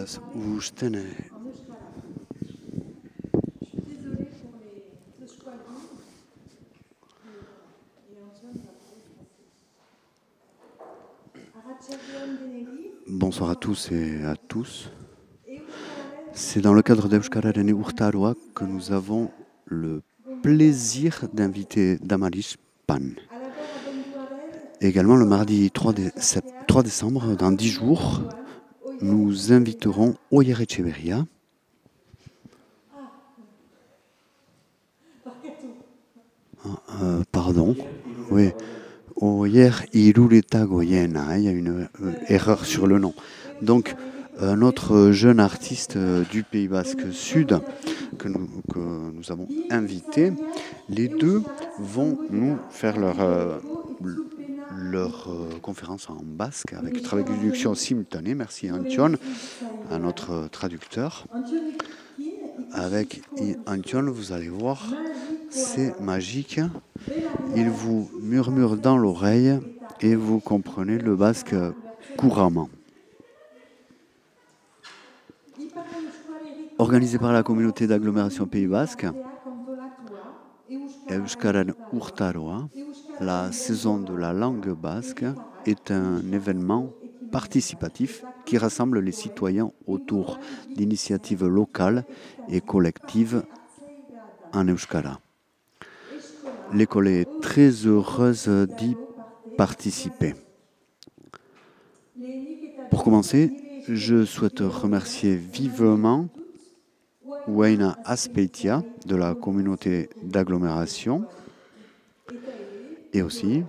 Beraz, usten bonsoir à tous et à tous. C'est dans le cadre d'Euskararen Urtaroa que nous avons le plaisir d'inviter Damaris Pan. Également, le mardi 3 décembre, dans 10 jours, nous inviterons Oyer Echeverria. Pardon, oui. Oyer Irureta Goyena, il y a une erreur sur le nom. Donc, un autre jeune artiste du Pays Basque Sud que nous avons invité. Les deux vont nous faire leur conférence en basque avec traduction simultanée. Merci Antion, à notre traducteur. Avec Antion, vous allez voir, c'est magique. Il vous murmure dans l'oreille et vous comprenez le basque couramment. Organisé par la communauté d'agglomération Pays Basque, Euskaren Urtaroa, la saison de la langue basque est un événement participatif qui rassemble les citoyens autour d'initiatives locales et collectives en Euskara. L'école est très heureuse d'y participer. Pour commencer, je souhaite remercier vivement Waina Aspeitia de la communauté d'agglomération et aussi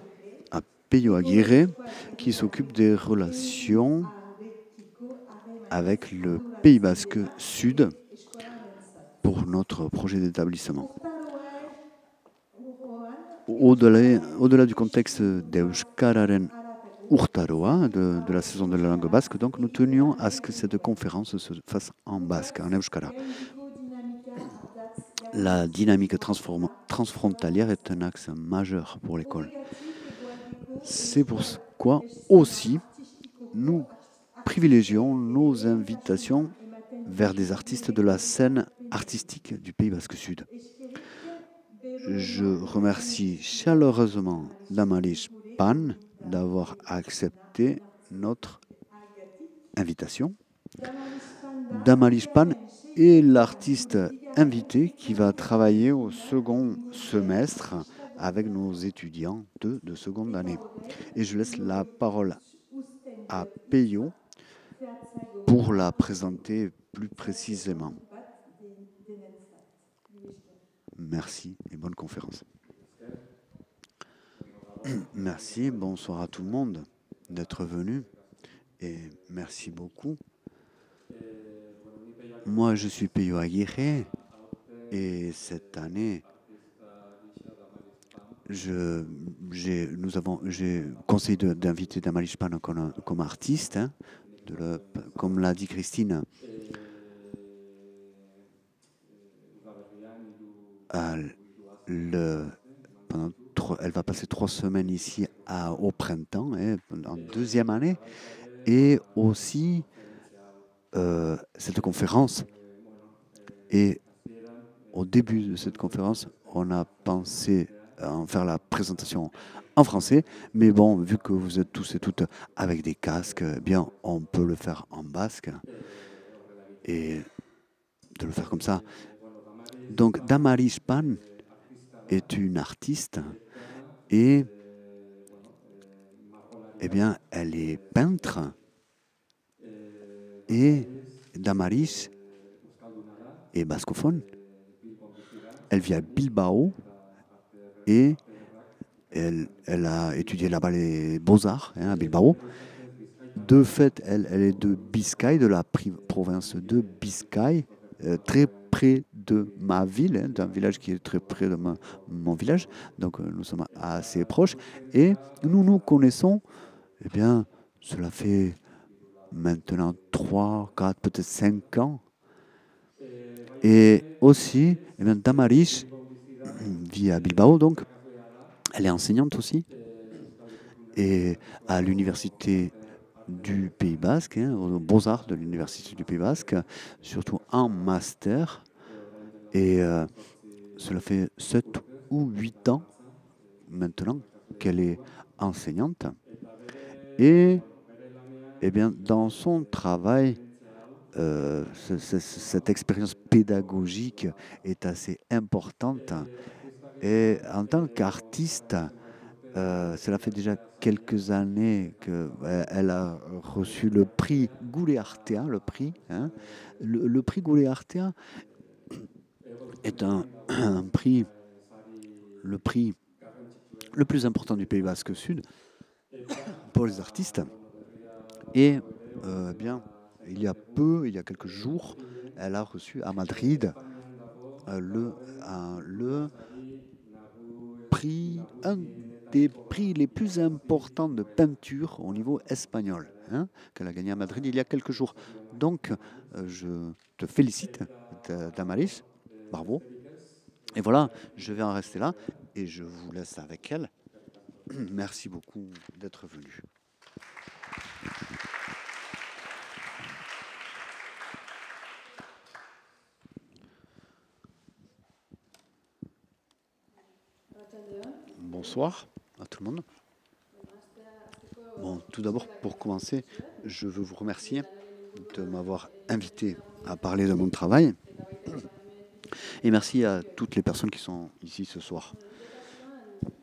à Peyo Aguirre qui s'occupe des relations avec le Pays Basque Sud pour notre projet d'établissement. Au-delà du contexte d'Euskararen Urtaroa, de la saison de la langue basque, donc nous tenions à ce que cette conférence se fasse en basque, en Euskara. La dynamique transfrontalière est un axe majeur pour l'école. C'est pourquoi aussi nous privilégions nos invitations vers des artistes de la scène artistique du Pays Basque Sud. Je remercie chaleureusement Damaris Pan d'avoir accepté notre invitation. Damaris Pan est l'artiste invité qui va travailler au second semestre avec nos étudiants de seconde année. Et je laisse la parole à Peyo pour la présenter plus précisément. Merci et bonne conférence. Merci, bonsoir à tout le monde d'être venu et merci beaucoup. Moi, je suis Peyo Aguirre et cette année, j'ai conseillé d'inviter Damaris Pan comme artiste, hein, comme l'a dit Christine. Elle va passer 3 semaines ici au printemps, en deuxième année, et aussi cette conférence. Et au début de cette conférence, on a pensé en faire la présentation en français, mais bon, vu que vous êtes tous et toutes avec des casques, eh bien, on peut le faire en basque et de le faire comme ça. Donc, Damaris Pan est une artiste et eh bien, elle est peintre et Damaris est bascophone. Elle vit à Bilbao et elle a étudié là-bas les beaux-arts à Bilbao. De fait, elle est de Biscaye, de la province de Biscaye, très près de ma ville, d'un village qui est très près de mon village. Donc nous sommes assez proches. Et nous nous connaissons, eh bien, cela fait maintenant 3, 4, peut-être 5 ans. Et aussi, eh bien, Damaris vit à Bilbao, donc elle est enseignante aussi. Et à l'université du Pays Basque, aux Beaux-Arts de l'Université du Pays Basque, surtout en master. Et cela fait 7 ou 8 ans maintenant qu'elle est enseignante. Et eh bien, dans son travail, cette expérience pédagogique est assez importante. Et en tant qu'artiste, cela fait déjà quelques années qu'elle a reçu le prix Goulet Artea. Le prix Goulet Artea est un prix, le prix le plus important du Pays Basque Sud pour les artistes. Et bien, il y a quelques jours, elle a reçu à Madrid le prix, un des prix les plus importants de peinture au niveau espagnol, qu'elle a gagné à Madrid il y a quelques jours. Donc, je te félicite, Damaris, bravo. Et voilà, je vais en rester là et je vous laisse avec elle. Merci beaucoup d'être venu. Bonsoir à tout le monde. Bon, tout d'abord, pour commencer, je veux vous remercier de m'avoir invité à parler de mon travail. Et merci à toutes les personnes qui sont ici ce soir.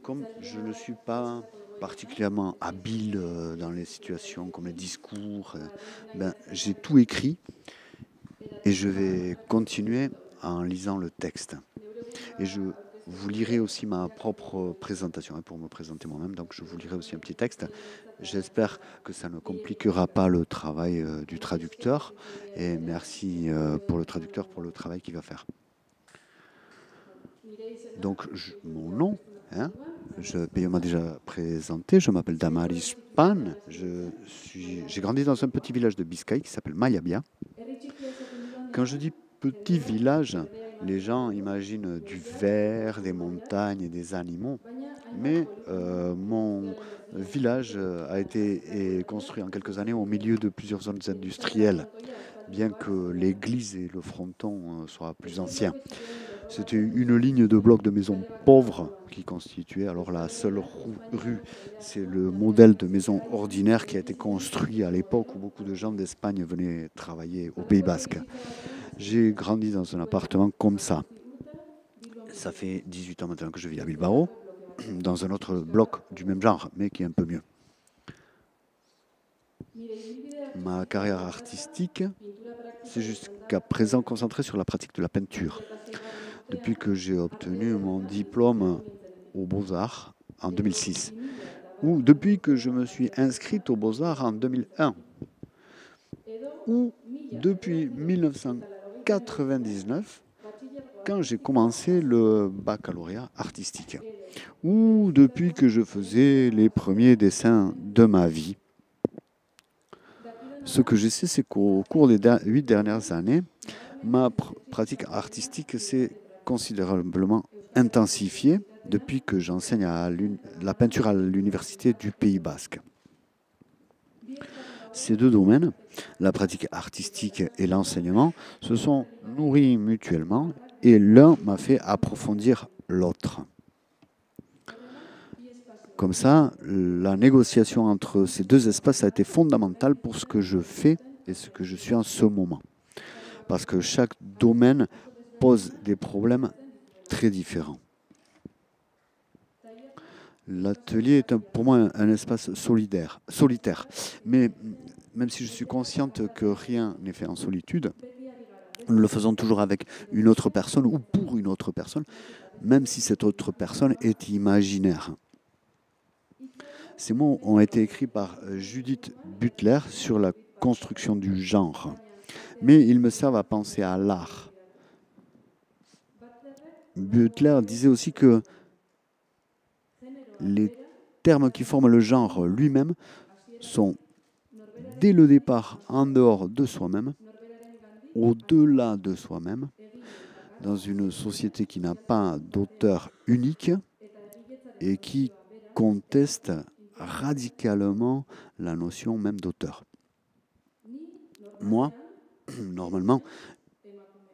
Comme je ne suis pas particulièrement habile dans les situations comme les discours, j'ai tout écrit et je vais continuer en lisant le texte. Et je vous lirai aussi ma propre présentation pour me présenter moi-même. Donc je vous lirai aussi un petit texte. J'espère que ça ne compliquera pas le travail du traducteur. Et merci pour le traducteur pour le travail qu'il va faire. Donc mon nom, on m'a déjà présenté, je m'appelle Damaris Pan. J'ai grandi dans un petit village de Biscaye qui s'appelle Mayabia. Quand je dis petit village, les gens imaginent du vert, des montagnes et des animaux. Mais mon village a été construit en quelques années au milieu de plusieurs zones industrielles, bien que l'église et le fronton soient plus anciens. C'était une ligne de blocs de maisons pauvres qui constituait alors la seule rue. C'est le modèle de maison ordinaire qui a été construit à l'époque où beaucoup de gens d'Espagne venaient travailler au Pays Basque. J'ai grandi dans un appartement comme ça. Ça fait 18 ans maintenant que je vis à Bilbao, dans un autre bloc du même genre, mais qui est un peu mieux. Ma carrière artistique s'est jusqu'à présent concentrée sur la pratique de la peinture. Depuis que j'ai obtenu mon diplôme aux Beaux-Arts en 2006, ou depuis que je me suis inscrite aux Beaux-Arts en 2001, ou depuis 1999, quand j'ai commencé le baccalauréat artistique, ou depuis que je faisais les premiers dessins de ma vie. Ce que je sais, c'est qu'au cours des 8 dernières années, ma pratique artistique s'est considérablement intensifiée depuis que j'enseigne la peinture à l'Université du Pays Basque. Ces deux domaines, la pratique artistique et l'enseignement, se sont nourris mutuellement et l'un m'a fait approfondir l'autre. Comme ça, la négociation entre ces deux espaces a été fondamentale pour ce que je fais et ce que je suis en ce moment. Parce que chaque domaine pose des problèmes très différents. L'atelier est pour moi un espace solitaire. Mais même si je suis consciente que rien n'est fait en solitude, nous le faisons toujours avec une autre personne ou pour une autre personne, même si cette autre personne est imaginaire. Ces mots ont été écrits par Judith Butler sur la construction du genre. Mais ils me servent à penser à l'art. Butler disait aussi que les termes qui forment le genre lui-même sont dès le départ en dehors de soi-même, au-delà de soi-même, dans une société qui n'a pas d'auteur unique et qui conteste radicalement la notion même d'auteur. Moi, normalement,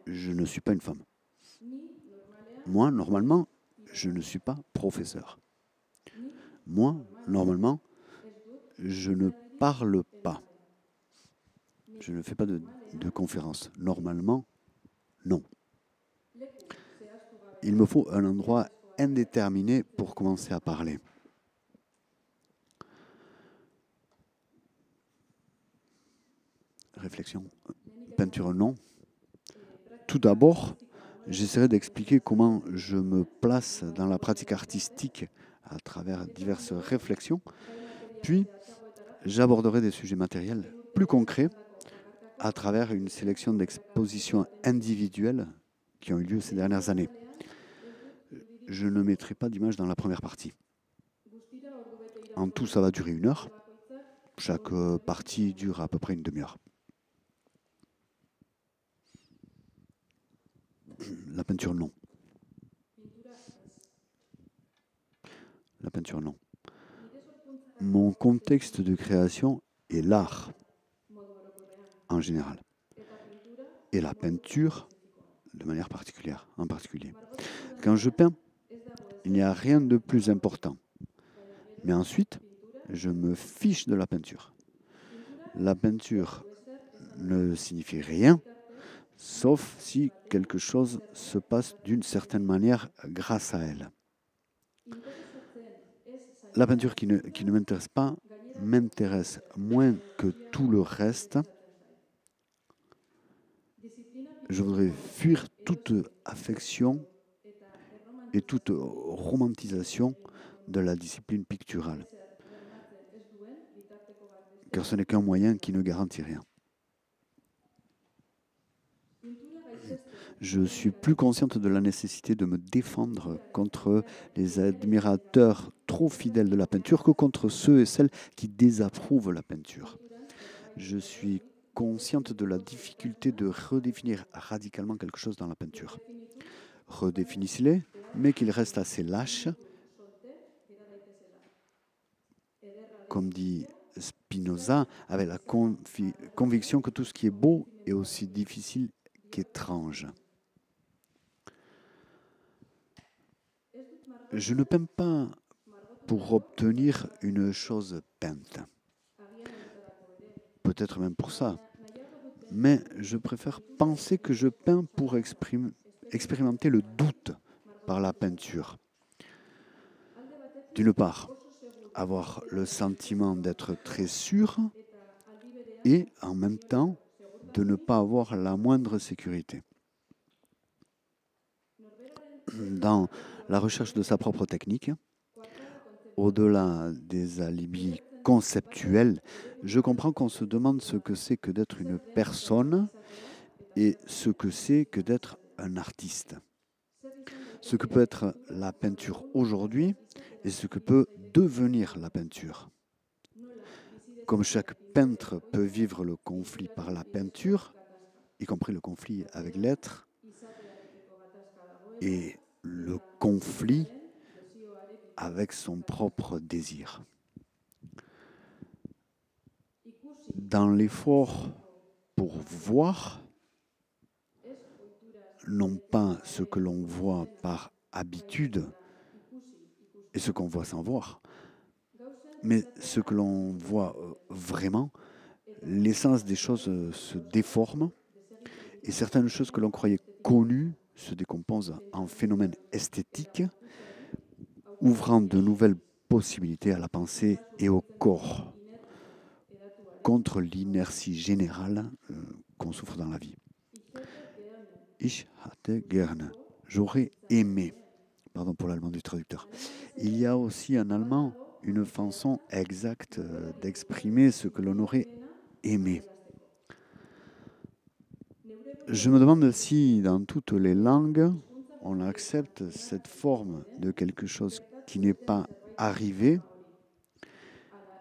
je ne suis pas une femme. Moi, normalement, je ne suis pas professeur. Moi, normalement, je ne parle pas. Je ne fais pas de conférence. Normalement, non. Il me faut un endroit indéterminé pour commencer à parler. Réflexion. Peinture, non. Tout d'abord, j'essaierai d'expliquer comment je me place dans la pratique artistique à travers diverses réflexions. Puis, j'aborderai des sujets matériels plus concrets à travers une sélection d'expositions individuelles qui ont eu lieu ces dernières années. Je ne mettrai pas d'image dans la première partie. En tout, ça va durer 1 heure. Chaque partie dure à peu près une demi-heure. La peinture, non. La peinture, non. Mon contexte de création est l'art, en général. Et la peinture, de manière particulière, en particulier. Quand je peins, il n'y a rien de plus important. Mais ensuite, je me fiche de la peinture. La peinture ne signifie rien, sauf si quelque chose se passe d'une certaine manière grâce à elle. La peinture qui ne m'intéresse pas m'intéresse moins que tout le reste. Je voudrais fuir toute affection et toute romantisation de la discipline picturale, car ce n'est qu'un moyen qui ne garantit rien. Je suis plus consciente de la nécessité de me défendre contre les admirateurs trop fidèles de la peinture que contre ceux et celles qui désapprouvent la peinture. Je suis consciente de la difficulté de redéfinir radicalement quelque chose dans la peinture. Redéfinissez-les, mais qu'il reste assez lâche. Comme dit Spinoza, avec la conviction que tout ce qui est beau est aussi difficile qu'étrange. Je ne peins pas pour obtenir une chose peinte. Peut-être même pour ça. Mais je préfère penser que je peins pour expérimenter le doute par la peinture. D'une part, avoir le sentiment d'être très sûr et en même temps de ne pas avoir la moindre sécurité. Dans la recherche de sa propre technique, au-delà des alibis conceptuels, je comprends qu'on se demande ce que c'est que d'être une personne et ce que c'est que d'être un artiste. Ce que peut être la peinture aujourd'hui et ce que peut devenir la peinture. Comme chaque peintre peut vivre le conflit par la peinture, y compris le conflit avec l'être, et le conflit avec son propre désir. Dans l'effort pour voir, non pas ce que l'on voit par habitude et ce qu'on voit sans voir, mais ce que l'on voit vraiment, l'essence des choses se déforme et certaines choses que l'on croyait connues se décomposent en phénomènes esthétiques, ouvrant de nouvelles possibilités à la pensée et au corps, contre l'inertie générale qu'on souffre dans la vie. Ich hatte gerne. J'aurais aimé. Pardon pour l'allemand du traducteur. Il y a aussi en allemand une façon exacte d'exprimer ce que l'on aurait aimé. Je me demande si dans toutes les langues, on accepte cette forme de quelque chose qui n'est pas arrivé,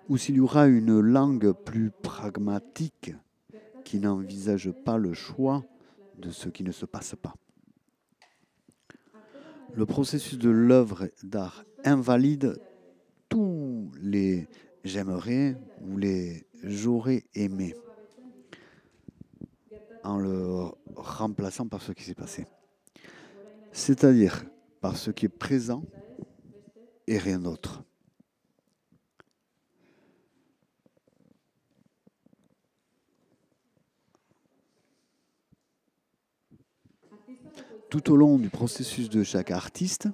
ou s'il y aura une langue plus pragmatique qui n'envisage pas le choix de ce qui ne se passe pas. Le processus de l'œuvre d'art invalide tous les j'aimerais ou les j'aurais aimé en le remplaçant par ce qui s'est passé. C'est-à-dire par ce qui est présent et rien d'autre. Tout au long du processus de chaque artiste,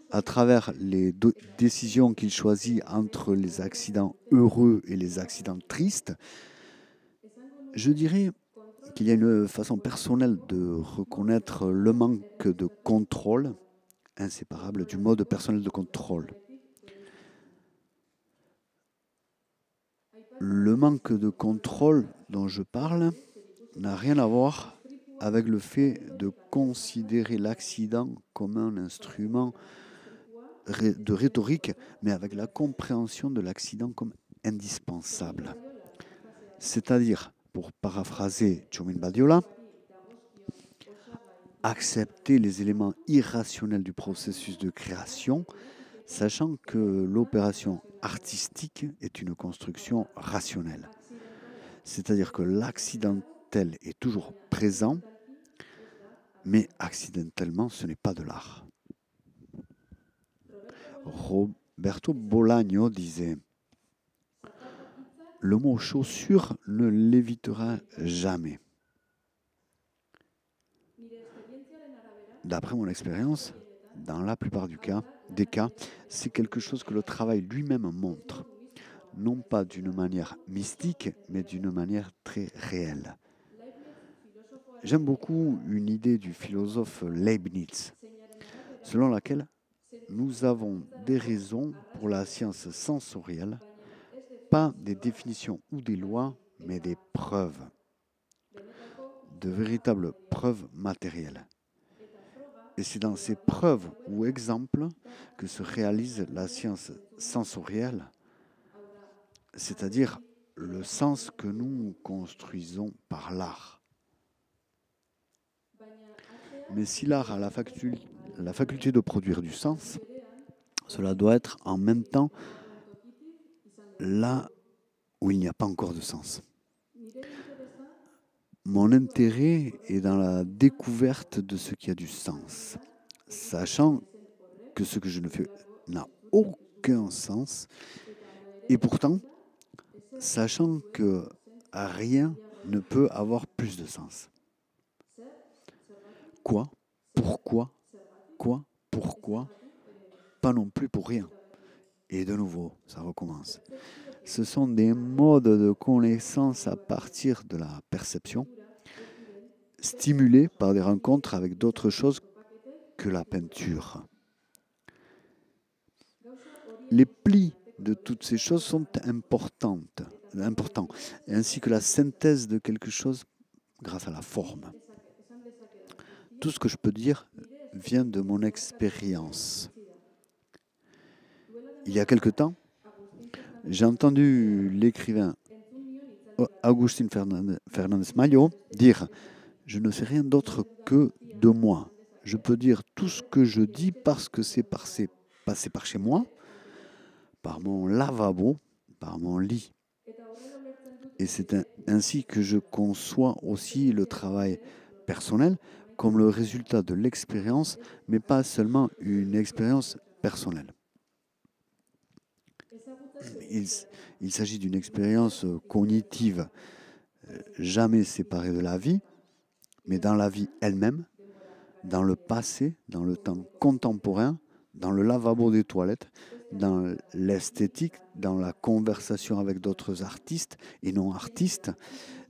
à travers les décisions qu'il choisit entre les accidents heureux et les accidents tristes, je dirais qu'il y a une façon personnelle de reconnaître le manque de contrôle, inséparable du mode personnel de contrôle. Le manque de contrôle dont je parle n'a rien à voir avec le fait de considérer l'accident comme un instrument de rhétorique, mais avec la compréhension de l'accident comme indispensable. C'est-à-dire, pour paraphraser Txomin Badiola, accepter les éléments irrationnels du processus de création, sachant que l'opération artistique est une construction rationnelle. C'est-à-dire que l'accidentel est toujours présent, mais accidentellement, ce n'est pas de l'art. Roberto Bolaño disait « Le mot chaussure ne l'évitera jamais ». D'après mon expérience, dans la plupart des cas, c'est quelque chose que le travail lui-même montre, non pas d'une manière mystique, mais d'une manière très réelle. J'aime beaucoup une idée du philosophe Leibniz, selon laquelle nous avons des raisons pour la science sensorielle, pas des définitions ou des lois, mais des preuves, de véritables preuves matérielles. Et c'est dans ces preuves ou exemples que se réalise la science sensorielle, c'est-à-dire le sens que nous construisons par l'art. Mais si l'art a la faculté de produire du sens, cela doit être en même temps là où il n'y a pas encore de sens. Mon intérêt est dans la découverte de ce qui a du sens, sachant que ce que je ne fais n'a aucun sens, et pourtant, sachant que rien ne peut avoir plus de sens. Quoi? Pourquoi? Quoi? Pourquoi? Pas non plus pour rien. Et de nouveau, ça recommence. Ce sont des modes de connaissance à partir de la perception, stimulés par des rencontres avec d'autres choses que la peinture. Les plis de toutes ces choses sont importants, ainsi que la synthèse de quelque chose grâce à la forme. Tout ce que je peux dire vient de mon expérience. Il y a quelque temps, j'ai entendu l'écrivain Agustín Fernández Mayo dire « Je ne fais rien d'autre que de moi. Je peux dire tout ce que je dis parce que c'est passé par chez moi, par mon lavabo, par mon lit. » Et c'est ainsi que je conçois aussi le travail personnel comme le résultat de l'expérience, mais pas seulement une expérience personnelle. Il s'agit d'une expérience cognitive jamais séparée de la vie, mais dans la vie elle-même, dans le passé, dans le temps contemporain, dans le lavabo des toilettes, dans l'esthétique, dans la conversation avec d'autres artistes et non artistes,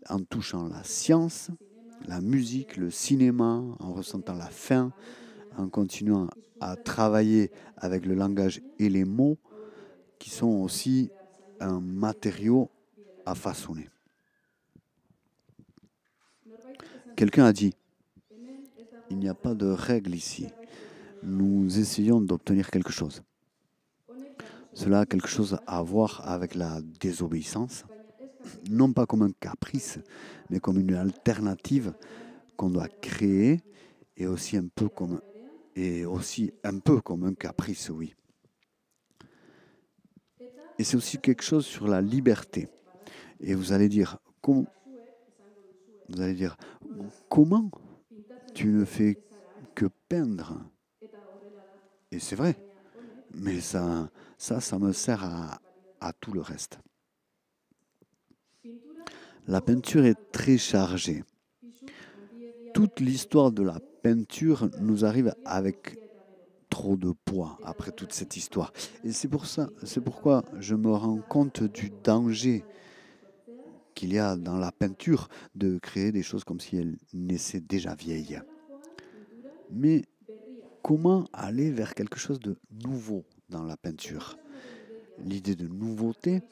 en touchant la science, la musique, le cinéma, en ressentant la faim, en continuant à travailler avec le langage et les mots, qui sont aussi un matériau à façonner. Quelqu'un a dit, il n'y a pas de règle ici. Nous essayons d'obtenir quelque chose. Cela a quelque chose à voir avec la désobéissance, non pas comme un caprice, mais comme une alternative qu'on doit créer, et aussi un peu comme un caprice, oui. Et c'est aussi quelque chose sur la liberté. Et vous allez dire, vous allez dire, comment tu ne fais que peindre? Et c'est vrai, mais ça me sert à tout le reste. La peinture est très chargée. Toute l'histoire de la peinture nous arrive avec trop de poids après toute cette histoire. Et c'est pourquoi je me rends compte du danger qu'il y a dans la peinture de créer des choses comme si elles naissaient déjà vieilles. Mais comment aller vers quelque chose de nouveau dans la peinture? L'idée de nouveauté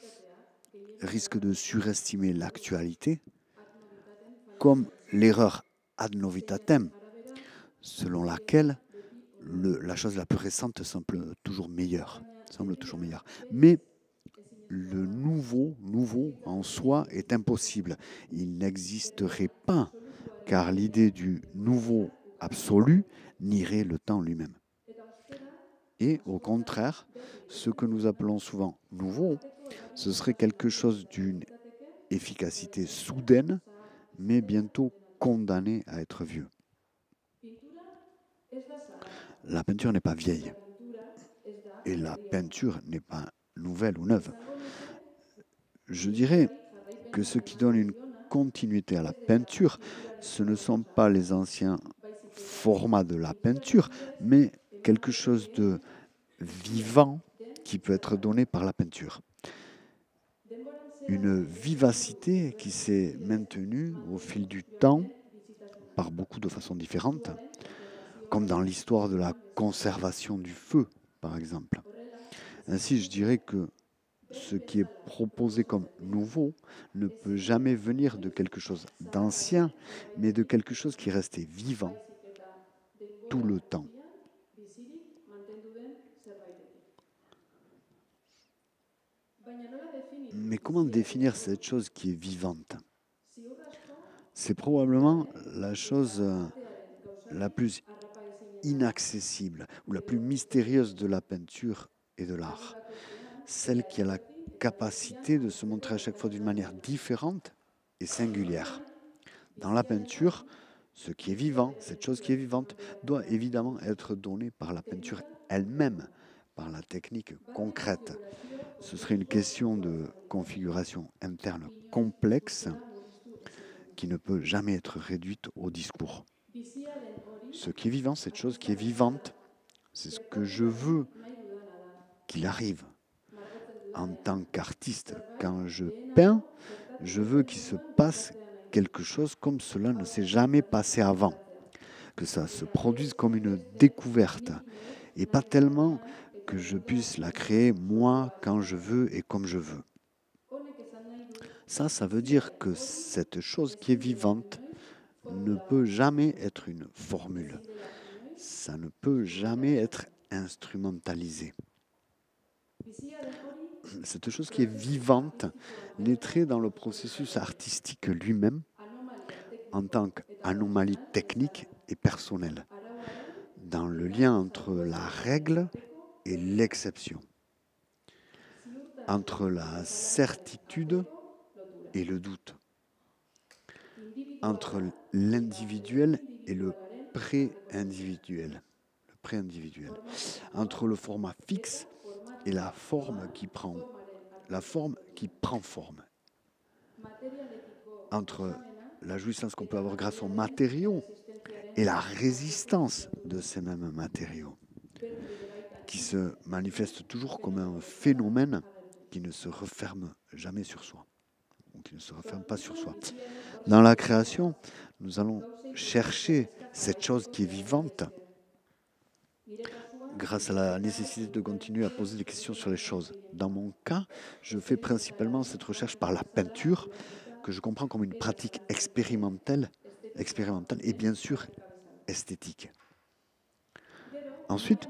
risque de surestimer l'actualité, comme l'erreur ad novitatem, selon laquelle la chose la plus récente semble toujours meilleure. Mais le nouveau en soi est impossible. Il n'existerait pas, car l'idée du nouveau absolu nierait le temps lui-même. Et au contraire, ce que nous appelons souvent nouveau, ce serait quelque chose d'une efficacité soudaine, mais bientôt condamné à être vieux. La peinture n'est pas vieille, et la peinture n'est pas nouvelle ou neuve. Je dirais que ce qui donne une continuité à la peinture, ce ne sont pas les anciens formats de la peinture, mais quelque chose de vivant qui peut être donné par la peinture. Une vivacité qui s'est maintenue au fil du temps par beaucoup de façons différentes, comme dans l'histoire de la conservation du feu, par exemple. Ainsi, je dirais que ce qui est proposé comme nouveau ne peut jamais venir de quelque chose d'ancien, mais de quelque chose qui restait vivant tout le temps. Mais comment définir cette chose qui est vivante? C'est probablement la chose la plus inaccessible ou la plus mystérieuse de la peinture et de l'art. Celle qui a la capacité de se montrer à chaque fois d'une manière différente et singulière. Dans la peinture, ce qui est vivant, cette chose qui est vivante, doit évidemment être donné par la peinture elle-même, par la technique concrète. Ce serait une question de configuration interne complexe qui ne peut jamais être réduite au discours. Ce qui est vivant, cette chose qui est vivante, c'est ce que je veux qu'il arrive. En tant qu'artiste, quand je peins, je veux qu'il se passe quelque chose comme cela ne s'est jamais passé avant. Que ça se produise comme une découverte et pas tellement que je puisse la créer moi quand je veux et comme je veux. Ça veut dire que cette chose qui est vivante ne peut jamais être une formule. Ça ne peut jamais être instrumentalisé. Cette chose qui est vivante naîtrait dans le processus artistique lui-même en tant qu'anomalie technique et personnelle, dans le lien entre la règle et l'exception, entre la certitude et le doute, entre l'individuel et le pré-individuel, entre le format fixe et la forme qui prend forme, entre la jouissance qu'on peut avoir grâce aux matériaux et la résistance de ces mêmes matériaux, qui se manifestent toujours comme un phénomène qui ne se referme jamais sur soi, ou qui ne se referme pas sur soi. Dans la création, nous allons chercher cette chose qui est vivante grâce à la nécessité de continuer à poser des questions sur les choses. Dans mon cas, je fais principalement cette recherche par la peinture, que je comprends comme une pratique expérimentale et bien sûr esthétique. Ensuite,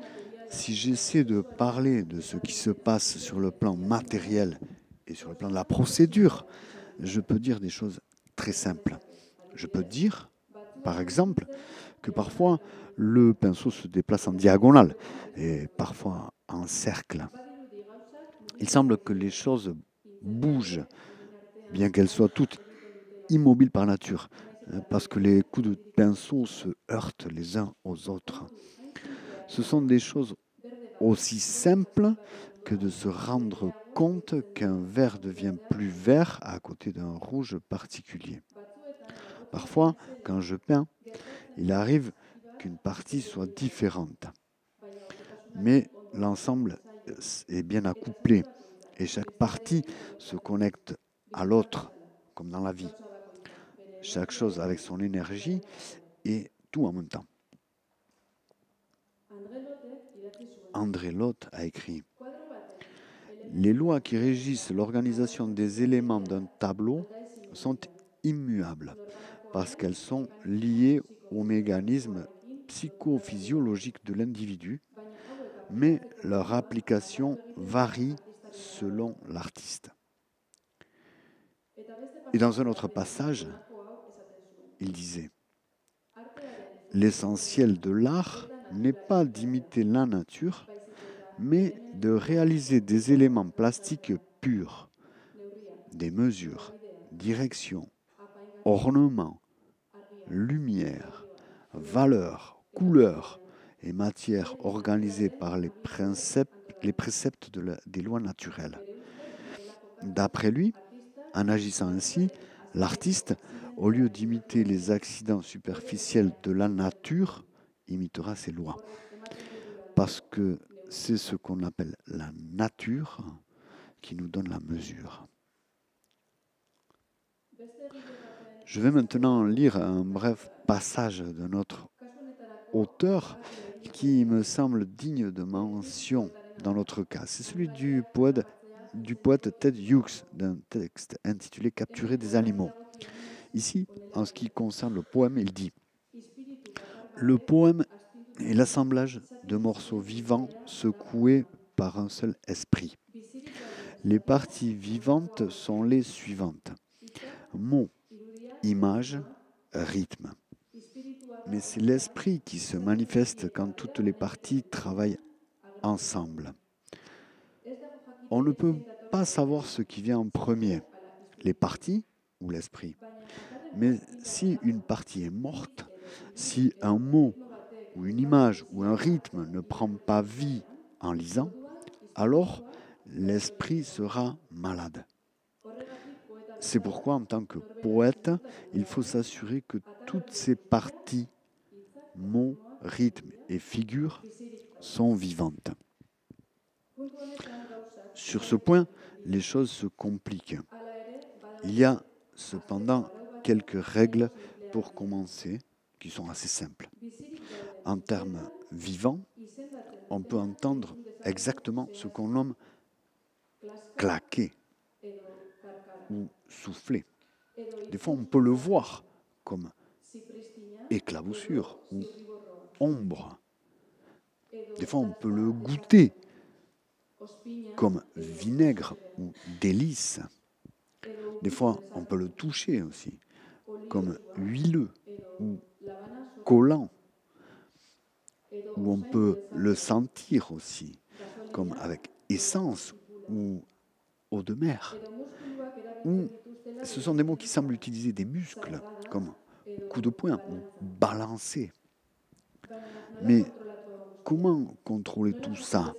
si j'essaie de parler de ce qui se passe sur le plan matériel et sur le plan de la procédure, je peux dire des choses très simples. Je peux dire, par exemple, que parfois le pinceau se déplace en diagonale et parfois en cercle. Il semble que les choses bougent, bien qu'elles soient toutes immobiles par nature, parce que les coups de pinceau se heurtent les uns aux autres. Ce sont des choses aussi simples que de se rendre compte qu'un vert devient plus vert à côté d'un rouge particulier. Parfois, quand je peins, il arrive qu'une partie soit différente, mais l'ensemble est bien accouplé et chaque partie se connecte à l'autre, comme dans la vie. Chaque chose avec son énergie et tout en même temps. André Lhote a écrit: les lois qui régissent l'organisation des éléments d'un tableau sont immuables parce qu'elles sont liées au mécanisme psychophysiologique de l'individu, mais leur application varie selon l'artiste. Et dans un autre passage, il disait: l'essentiel de l'art n'est pas d'imiter la nature, mais de réaliser des éléments plastiques purs, des mesures, directions, ornements, lumière, valeurs, couleurs et matières organisées par les préceptes des lois naturelles. D'après lui, en agissant ainsi, l'artiste, au lieu d'imiter les accidents superficiels de la nature, imitera ses lois. Parce que c'est ce qu'on appelle la nature qui nous donne la mesure. Je vais maintenant lire un bref passage de notre auteur qui me semble digne de mention dans notre cas. C'est celui du poète Ted Hughes, d'un texte intitulé Capturer des animaux. Ici, en ce qui concerne le poème, il dit: le poème est l'assemblage de morceaux vivants secoués par un seul esprit. Les parties vivantes sont les suivantes: mots, images, rythme. Mais c'est l'esprit qui se manifeste quand toutes les parties travaillent ensemble. On ne peut pas savoir ce qui vient en premier, les parties ou l'esprit. Mais si une partie est morte, si un mot ou une image ou un rythme ne prend pas vie en lisant, alors l'esprit sera malade. C'est pourquoi, en tant que poète, il faut s'assurer que toutes ces parties, mots, rythmes et figures, sont vivantes. Sur ce point, les choses se compliquent. Il y a cependant quelques règles pour commencer qui sont assez simples. En termes vivants, on peut entendre exactement ce qu'on nomme claquer ou souffler. Des fois, on peut le voir comme éclaboussure ou ombre. Des fois, on peut le goûter comme vinaigre ou délice. Des fois, on peut le toucher aussi comme huileux ou collant. Ou on peut le sentir aussi comme avec essence ou eau de mer. Ou ce sont des mots qui semblent utiliser des muscles comme coup de poing ou balancer. Mais comment contrôler tout ça?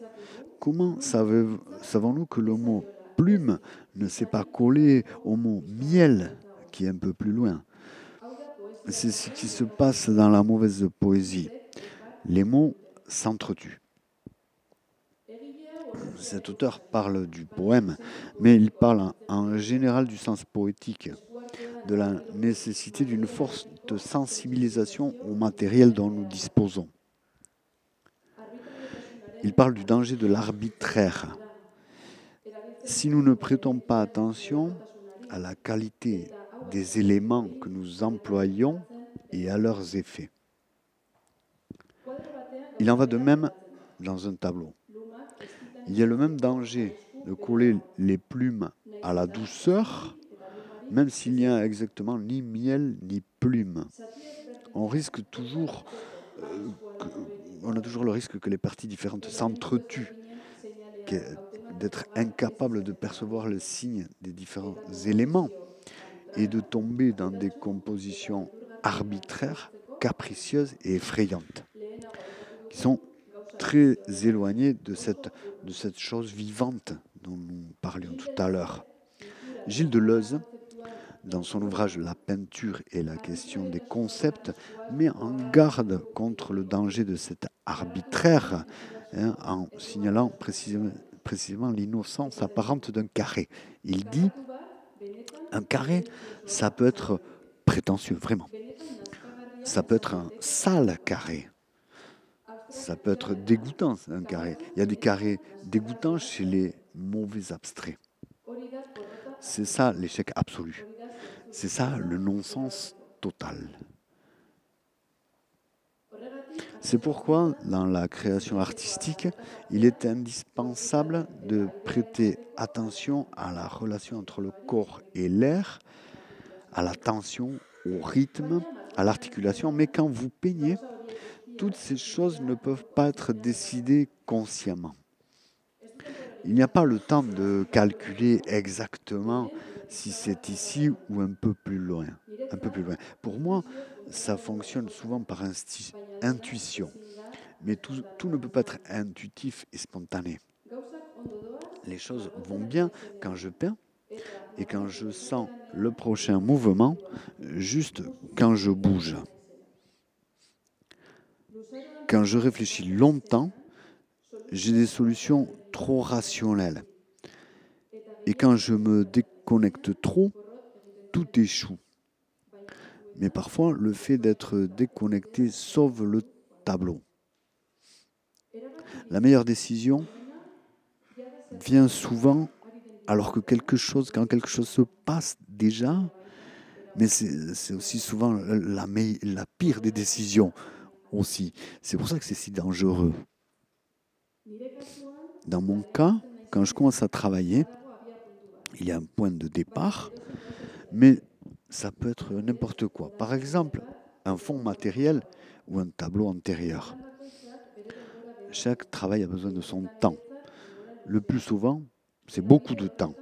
Comment savons-nous que le mot plume ne s'est pas collé au mot miel qui est un peu plus loin? C'est ce qui se passe dans la mauvaise poésie. Les mots s'entretuent. Cet auteur parle du poème, mais il parle en général du sens poétique, de la nécessité d'une forte sensibilisation au matériel dont nous disposons. Il parle du danger de l'arbitraire. Si nous ne prêtons pas attention à la qualité des éléments que nous employons et à leurs effets. Il en va de même dans un tableau. Il y a le même danger de coller les plumes à la douceur, même s'il n'y a exactement ni miel ni plume. On risque toujours, on a toujours le risque que les parties différentes s'entretuent, d'être incapable de percevoir le signe des différents éléments et de tomber dans des compositions arbitraires, capricieuses et effrayantes, qui sont très éloignées de cette chose vivante dont nous parlions tout à l'heure. Gilles Deleuze, dans son ouvrage La peinture et la question des concepts, met en garde contre le danger de cet arbitraire, en signalant précisément l'innocence apparente d'un carré. Il dit, un carré, ça peut être prétentieux, vraiment. Ça peut être un sale carré. Ça peut être dégoûtant, un carré. Il y a des carrés dégoûtants chez les mauvais abstraits. C'est ça l'échec absolu. C'est ça le non-sens total. C'est pourquoi, dans la création artistique, il est indispensable de prêter attention à la relation entre le corps et l'air, à la tension, au rythme, à l'articulation. Mais quand vous peignez, toutes ces choses ne peuvent pas être décidées consciemment. Il n'y a pas le temps de calculer exactement si c'est ici ou un peu plus loin. Pour moi, ça fonctionne souvent par intuition. Mais tout ne peut pas être intuitif et spontané. Les choses vont bien quand je peins et quand je sens le prochain mouvement, juste quand je bouge. Quand je réfléchis longtemps, j'ai des solutions trop rationnelles. Et quand je me déconnecte trop, tout échoue. Mais parfois, le fait d'être déconnecté sauve le tableau. La meilleure décision vient souvent alors que quand quelque chose se passe déjà, mais c'est aussi souvent la pire des décisions aussi. C'est pour ça que c'est si dangereux. Dans mon cas, quand je commence à travailler, il y a un point de départ, mais ça peut être n'importe quoi. Par exemple, un fond matériel ou un tableau antérieur. Chaque travail a besoin de son temps. Le plus souvent, c'est beaucoup de temps.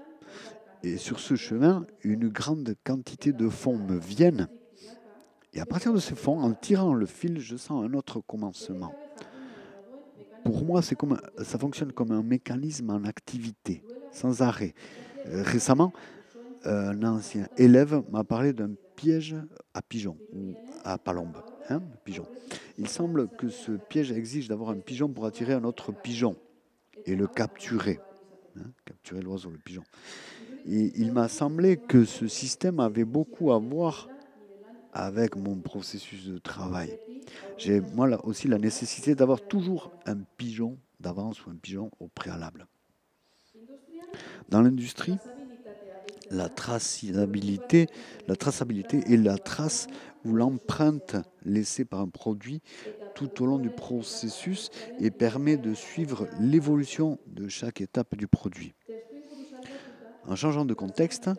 Et sur ce chemin, une grande quantité de fonds me viennent. Et à partir de ces fonds, en tirant le fil, je sens un autre commencement. Pour moi, ça fonctionne comme un mécanisme en activité, sans arrêt. Récemment, un ancien élève m'a parlé d'un piège à pigeon ou à palombe. Pigeon. Il semble que ce piège exige d'avoir un pigeon pour attirer un autre pigeon et le capturer. Capturer l'oiseau, le pigeon. Et il m'a semblé que ce système avait beaucoup à voir avec mon processus de travail. J'ai moi là aussi la nécessité d'avoir toujours un pigeon d'avance ou un pigeon au préalable. Dans l'industrie, la traçabilité est la trace ou l'empreinte laissée par un produit tout au long du processus et permet de suivre l'évolution de chaque étape du produit. En changeant de contexte,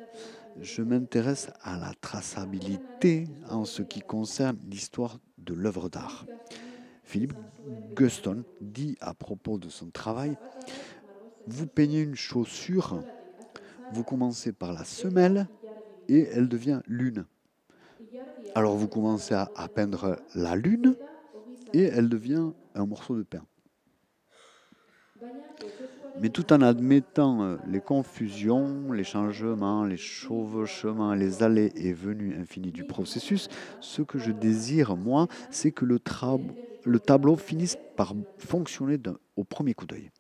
je m'intéresse à la traçabilité en ce qui concerne l'histoire de l'œuvre d'art. Philippe Guston dit à propos de son travail, vous peignez une chaussure, vous commencez par la semelle et elle devient lune. Alors vous commencez à peindre la lune et elle devient un morceau de pain. Mais tout en admettant les confusions, les changements, les chevauchements, les allées et venues infinies du processus, ce que je désire, moi, c'est que le tableau finisse par fonctionner au premier coup d'œil.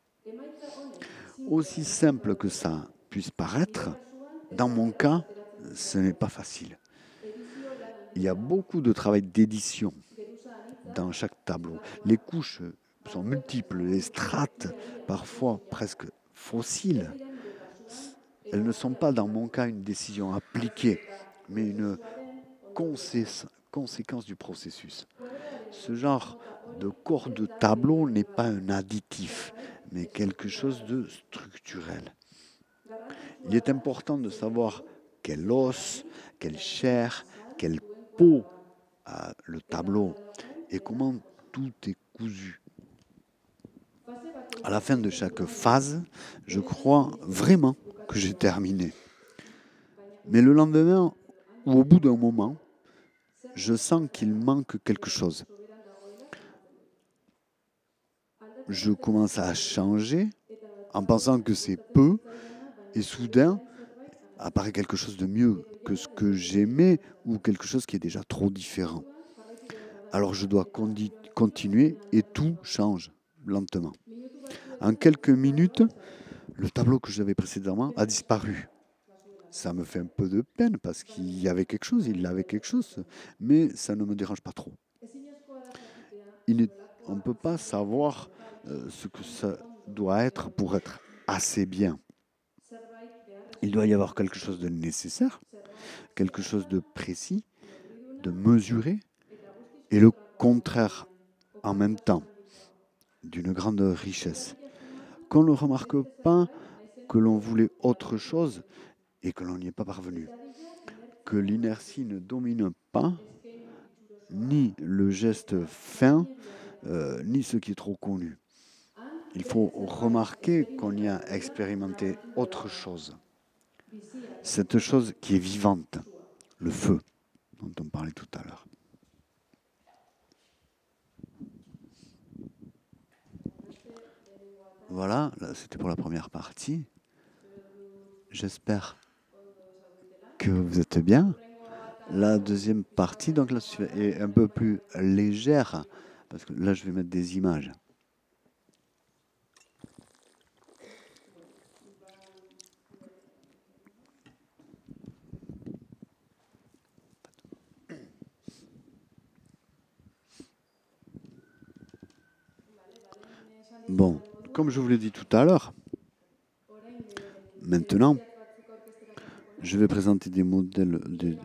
Aussi simple que ça puisse paraître, dans mon cas, ce n'est pas facile. Il y a beaucoup de travail d'édition dans chaque tableau. Les couches sont multiples, les strates, parfois presque fossiles. Elles ne sont pas, dans mon cas, une décision appliquée, mais une conséquence du processus. Ce genre de corps de tableau n'est pas un additif, mais quelque chose de structurel. Il est important de savoir quel os, quelle chair, quelle peau a le tableau et comment tout est cousu. À la fin de chaque phase, je crois vraiment que j'ai terminé. Mais le lendemain, ou au bout d'un moment, je sens qu'il manque quelque chose. Je commence à changer en pensant que c'est peu, et soudain apparaît quelque chose de mieux que ce que j'aimais ou quelque chose qui est déjà trop différent. Alors je dois continuer et tout change lentement. En quelques minutes, le tableau que j'avais précédemment a disparu. Ça me fait un peu de peine parce qu'il y avait quelque chose, il avait quelque chose, mais ça ne me dérange pas trop. On ne peut pas savoir ce que ça doit être pour être assez bien. Il doit y avoir quelque chose de nécessaire, quelque chose de précis, de mesuré, et le contraire en même temps, d'une grande richesse. Qu'on ne remarque pas que l'on voulait autre chose et que l'on n'y est pas parvenu. Que l'inertie ne domine pas, ni le geste fin, ni ce qui est trop connu. Il faut remarquer qu'on y a expérimenté autre chose. Cette chose qui est vivante, le feu dont on parlait tout à l'heure. Voilà, c'était pour la première partie. J'espère que vous êtes bien. La deuxième partie, donc là, est un peu plus légère, parce que là, je vais mettre des images. Bon, comme je vous l'ai dit tout à l'heure, maintenant, je vais présenter des modèles des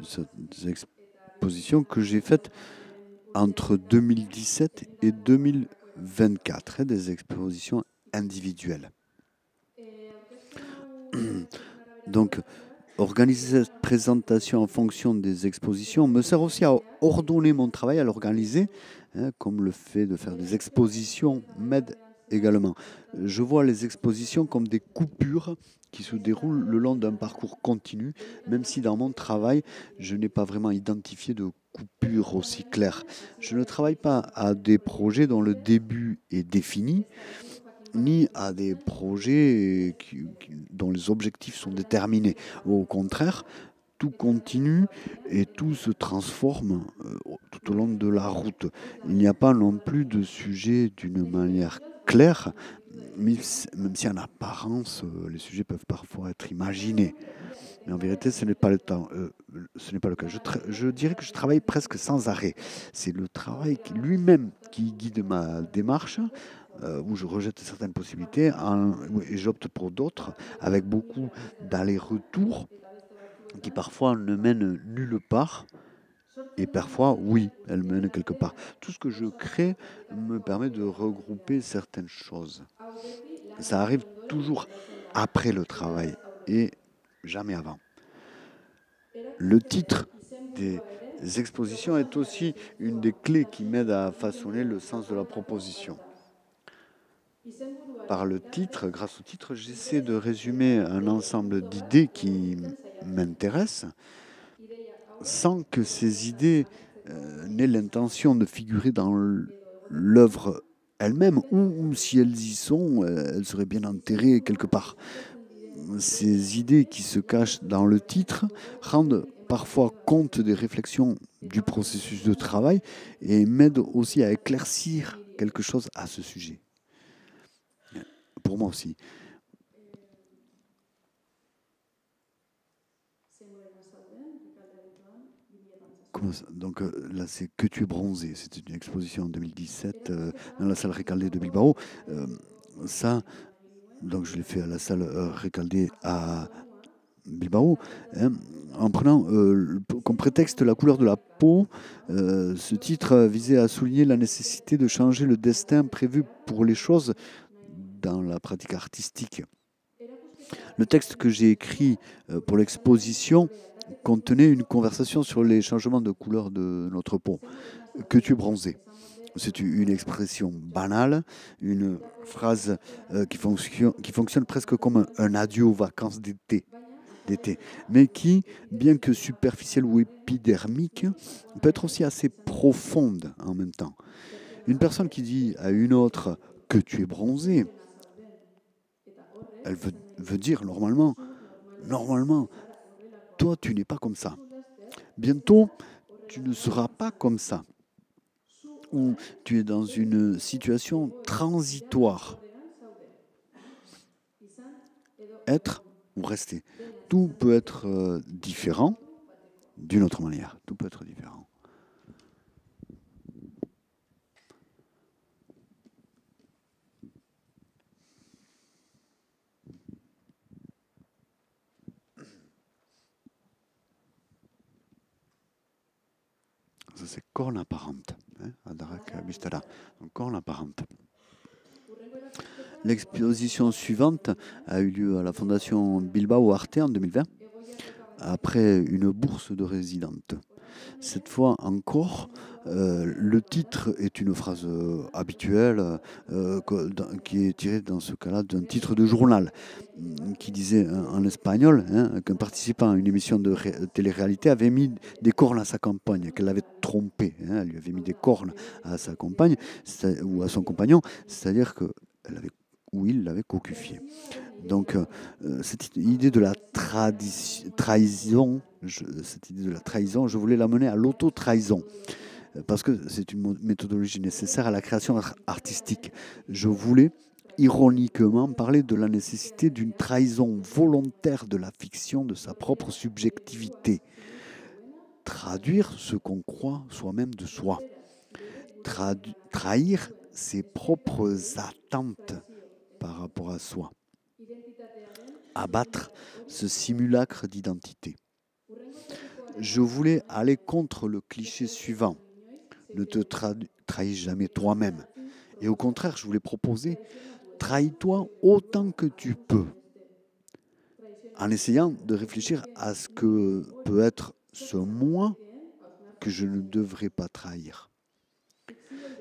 expositions que j'ai faites entre 2017 et 2024, des expositions individuelles. Donc, organiser cette présentation en fonction des expositions me sert aussi à ordonner mon travail, à l'organiser, comme le fait de faire des expositions m'aide également. Je vois les expositions comme des coupures qui se déroulent le long d'un parcours continu, même si dans mon travail, je n'ai pas vraiment identifié de coupure aussi claire. Je ne travaille pas à des projets dont le début est défini, ni à des projets dont les objectifs sont déterminés. Au contraire, tout continue et tout se transforme tout au long de la route. Il n'y a pas non plus de sujet d'une manière claire, même si en apparence, les sujets peuvent parfois être imaginés. Mais en vérité, ce n'est pas le temps. Ce n'est pas le cas. Je dirais que je travaille presque sans arrêt. C'est le travail lui-même qui guide ma démarche, où je rejette certaines possibilités et j'opte pour d'autres, avec beaucoup d'allers-retours qui parfois ne mènent nulle part. Et parfois, oui, elles mènent quelque part. Tout ce que je crée me permet de regrouper certaines choses. Ça arrive toujours après le travail et jamais avant. Le titre des expositions est aussi une des clés qui m'aide à façonner le sens de la proposition. Par le titre, grâce au titre, j'essaie de résumer un ensemble d'idées qui m'intéressent sans que ces idées n'aient l'intention de figurer dans l'œuvre elle-même, ou si elles y sont, elles seraient bien enterrées quelque part. Ces idées qui se cachent dans le titre rendent parfois compte des réflexions du processus de travail et m'aident aussi à éclaircir quelque chose à ce sujet. Pour moi aussi. Donc là, c'est Que tu es bronzé. C'était une exposition en 2017 dans la salle Recalde de Bilbao. Ça, donc je l'ai fait à la salle Recalde à Bilbao, hein, en prenant comme prétexte la couleur de la peau. Ce titre visait à souligner la nécessité de changer le destin prévu pour les choses dans la pratique artistique. Le texte que j'ai écrit pour l'exposition contenait une conversation sur les changements de couleur de notre peau. Que tu es bronzé. C'est une expression banale, une phrase qui fonctionne presque comme un adieu aux vacances d'été, mais qui, bien que superficielle ou épidermique, peut être aussi assez profonde en même temps. Une personne qui dit à une autre que tu es bronzé, elle veut dire normalement, toi tu n'es pas comme ça. Bientôt, tu ne seras pas comme ça. Ou tu es dans une situation transitoire. Être ou rester. Tout peut être différent d'une autre manière. Tout peut être différent. Ça, c'est corne apparente. Adarak Bistara. Donc, corne apparente. L'exposition suivante a eu lieu à la Fondation Bilbao Arte en 2020, après une bourse de résidente. Cette fois encore, le titre est une phrase habituelle qui est tirée dans ce cas-là d'un titre de journal qui disait en espagnol qu'un participant à une émission de télé-réalité avait mis des cornes à sa compagne, qu'elle l'avait trompé. Elle lui avait mis des cornes à sa compagne ou à son compagnon, c'est-à-dire que il l'avait cocufié. Donc, cette idée de la trahison, je voulais l'amener à l'auto-trahison, parce que c'est une méthodologie nécessaire à la création artistique. Je voulais ironiquement parler de la nécessité d'une trahison volontaire de la fiction de sa propre subjectivité. Traduire ce qu'on croit soi-même de soi. Trahir ses propres attentes par rapport à soi. Abattre ce simulacre d'identité. Je voulais aller contre le cliché suivant. Ne te trahis jamais toi-même. Et au contraire, je voulais proposer, trahis-toi autant que tu peux. En essayant de réfléchir à ce que peut être ce moi que je ne devrais pas trahir.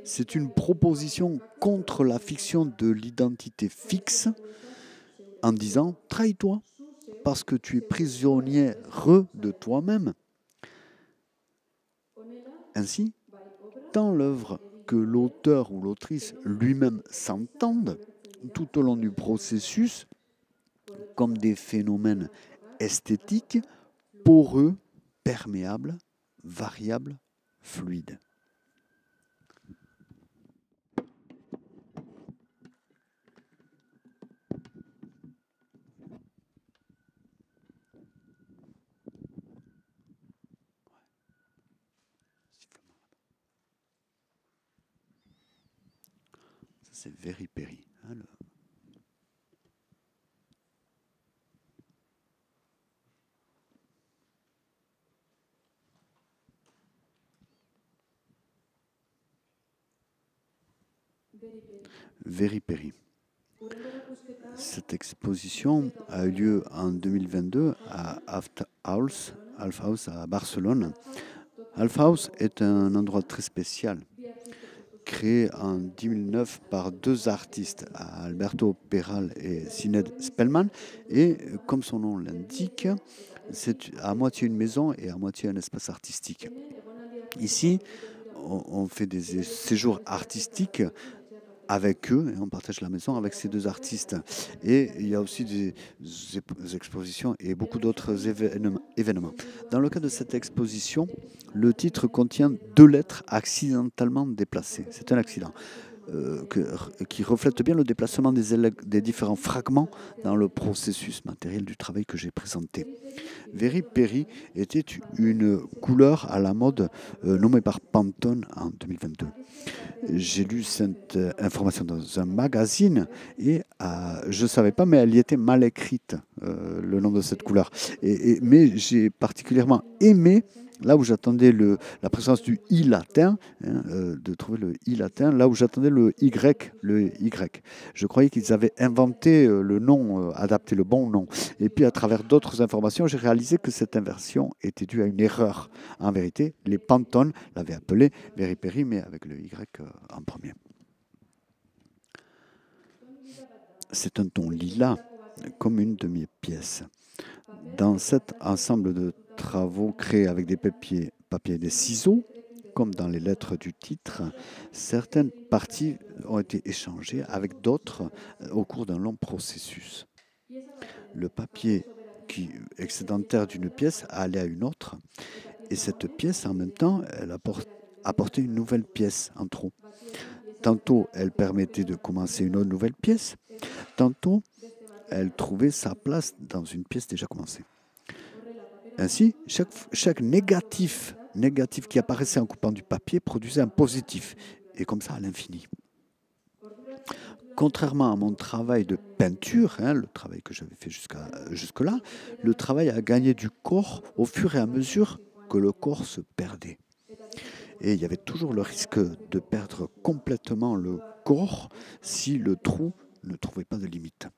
C'est une proposition contre la fiction de l'identité fixe en disant, trahis-toi parce que tu es prisonnier de toi-même. Ainsi, tant l'œuvre que l'auteur ou l'autrice lui-même s'entendent tout au long du processus comme des phénomènes esthétiques, poreux, perméables, variables, fluides. C'est Very Perry. Very Perry. Cette exposition a eu lieu en 2022 à Alf House à Barcelone. Alf House est un endroit très spécial, créé en 2009 par deux artistes, Alberto Peral et Sinéad Spellman. Et comme son nom l'indique, c'est à moitié une maison et à moitié un espace artistique. Ici, on fait des séjours artistiques avec eux, et on partage la maison avec ces deux artistes. Et il y a aussi des expositions et beaucoup d'autres événements. Dans le cas de cette exposition, le titre contient 2 lettres accidentellement déplacées. C'est un accident qui reflète bien le déplacement des différents fragments dans le processus matériel du travail que j'ai présenté. Very Perry était une couleur à la mode nommée par Pantone en 2022. J'ai lu cette information dans un magazine et je ne savais pas, mais elle y était mal écrite, le nom de cette couleur. Mais j'ai particulièrement aimé Là où j'attendais la présence du I latin, hein, de trouver le I latin, là où j'attendais le Y, Je croyais qu'ils avaient inventé le nom, adapté le bon nom. Et puis à travers d'autres informations, j'ai réalisé que cette inversion était due à une erreur. En vérité, les Pantone l'avaient appelé Very mais avec le Y en premier. C'est un ton lilas, comme une demi-pièce. Dans cet ensemble de travaux créés avec des papiers et des ciseaux, comme dans les lettres du titre, certaines parties ont été échangées avec d'autres au cours d'un long processus. Le papier excédentaire d'une pièce allait à une autre, et cette pièce, en même temps, elle apportait une nouvelle pièce en trop. Tantôt, elle permettait de commencer une autre nouvelle pièce, tantôt, elle trouvait sa place dans une pièce déjà commencée. Ainsi, chaque négatif qui apparaissait en coupant du papier produisait un positif, et comme ça à l'infini. Contrairement à mon travail de peinture, le travail que j'avais fait jusque-là, le travail a gagné du corps au fur et à mesure que le corps se perdait. Et il y avait toujours le risque de perdre complètement le corps si le trou ne trouvait pas de limite.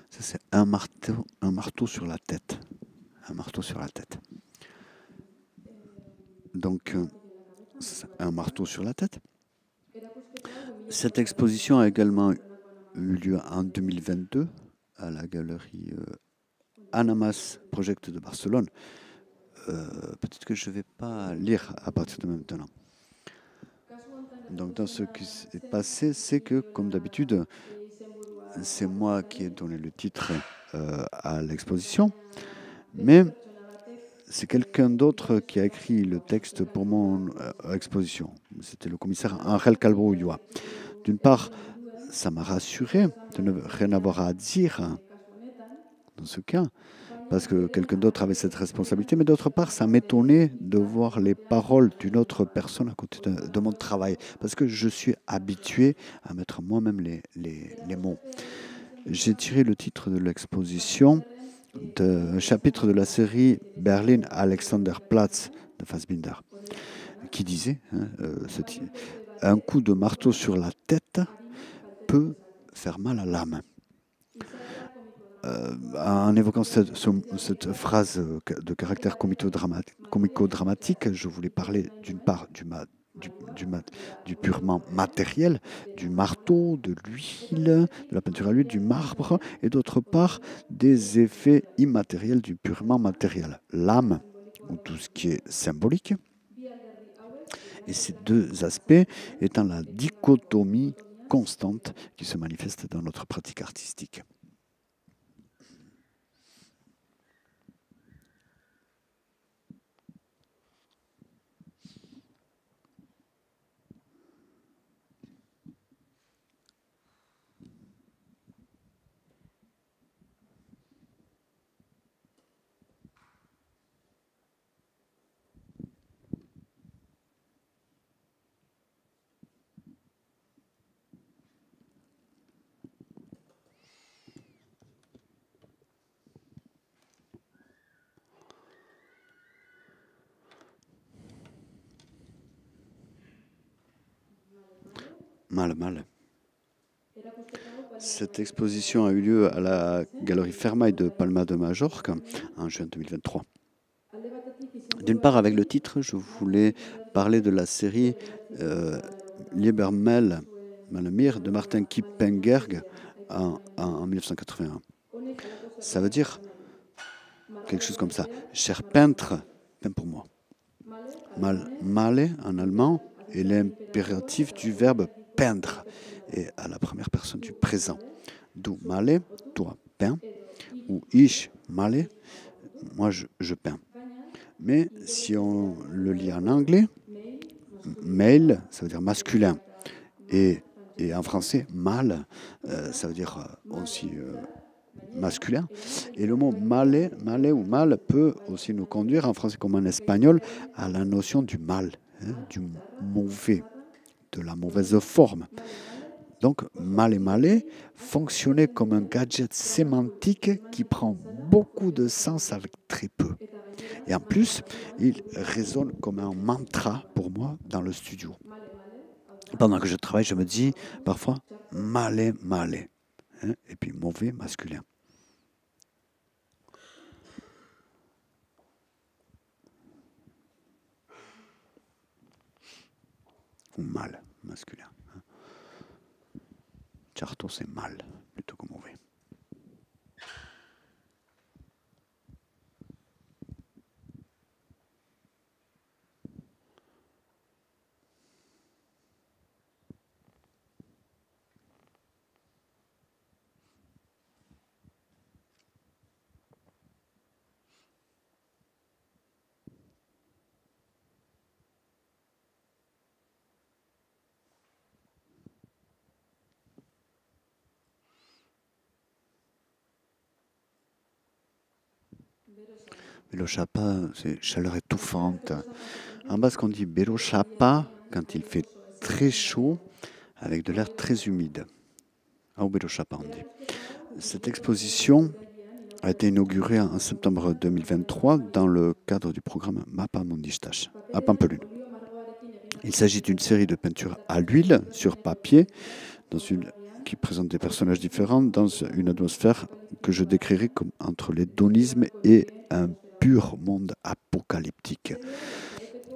Ça, c'est un marteau sur la tête. Un marteau sur la tête. Donc, un marteau sur la tête. Cette exposition a également eu lieu en 2022 à la galerie Anamas Project de Barcelone. Peut-être que je ne vais pas lire à partir de maintenant. Donc, dans ce qui s'est passé, c'est que, comme d'habitude, c'est moi qui ai donné le titre à l'exposition, mais c'est quelqu'un d'autre qui a écrit le texte pour mon exposition. C'était le commissaire Angel Calvo Ulloa. D'une part, ça m'a rassuré de ne rien avoir à dire dans ce cas, parce que quelqu'un d'autre avait cette responsabilité, mais d'autre part, ça m'étonnait de voir les paroles d'une autre personne à côté de mon travail, parce que je suis habitué à mettre moi-même les mots. J'ai tiré le titre de l'exposition d'un chapitre de la série Berlin Alexanderplatz de Fassbinder, qui disait un coup de marteau sur la tête peut faire mal à l'âme. En évoquant cette phrase de caractère comico-dramatique, je voulais parler d'une part du purement matériel, du marteau, de l'huile, de la peinture à l'huile, du marbre, et d'autre part des effets immatériels du purement matériel, l'âme, ou tout ce qui est symbolique, et ces deux aspects étant la dichotomie constante qui se manifeste dans notre pratique artistique. Mal. Cette exposition a eu lieu à la galerie Fermaille de Palma de Majorque en juin 2023. D'une part, avec le titre, je voulais parler de la série Liebermel Malemir de Martin Kippenberg en 1981. Ça veut dire quelque chose comme ça. Cher peintre, peins pour moi. Male en allemand est l'impératif du verbe peindre. est à la première personne du présent. Du male, toi peins, ou ich male, moi je peins. Mais si on le lit en anglais, male, ça veut dire masculin. Et en français, mâle, ça veut dire aussi masculin. Et le mot male, male ou mal peut aussi nous conduire, en français comme en espagnol, à la notion du mal, du mauvais, de la mauvaise forme. Donc, male male fonctionnait comme un gadget sémantique qui prend beaucoup de sens avec très peu. Et en plus, il résonne comme un mantra pour moi dans le studio. Pendant que je travaille, je me dis parfois male male, et puis mauvais masculin. Ou mal masculin. Charto, c'est mal plutôt que mauvais. Belochapa, c'est chaleur étouffante. En basque, on dit Belochapa quand il fait très chaud avec de l'air très humide. Au Belochapa, on dit. Cette exposition a été inaugurée en septembre 2023 dans le cadre du programme Mapa Mundistache à Pampelune. Il s'agit d'une série de peintures à l'huile sur papier qui présente des personnages différents dans une atmosphère que je décrirais comme entre l'hédonisme et un pur monde apocalyptique.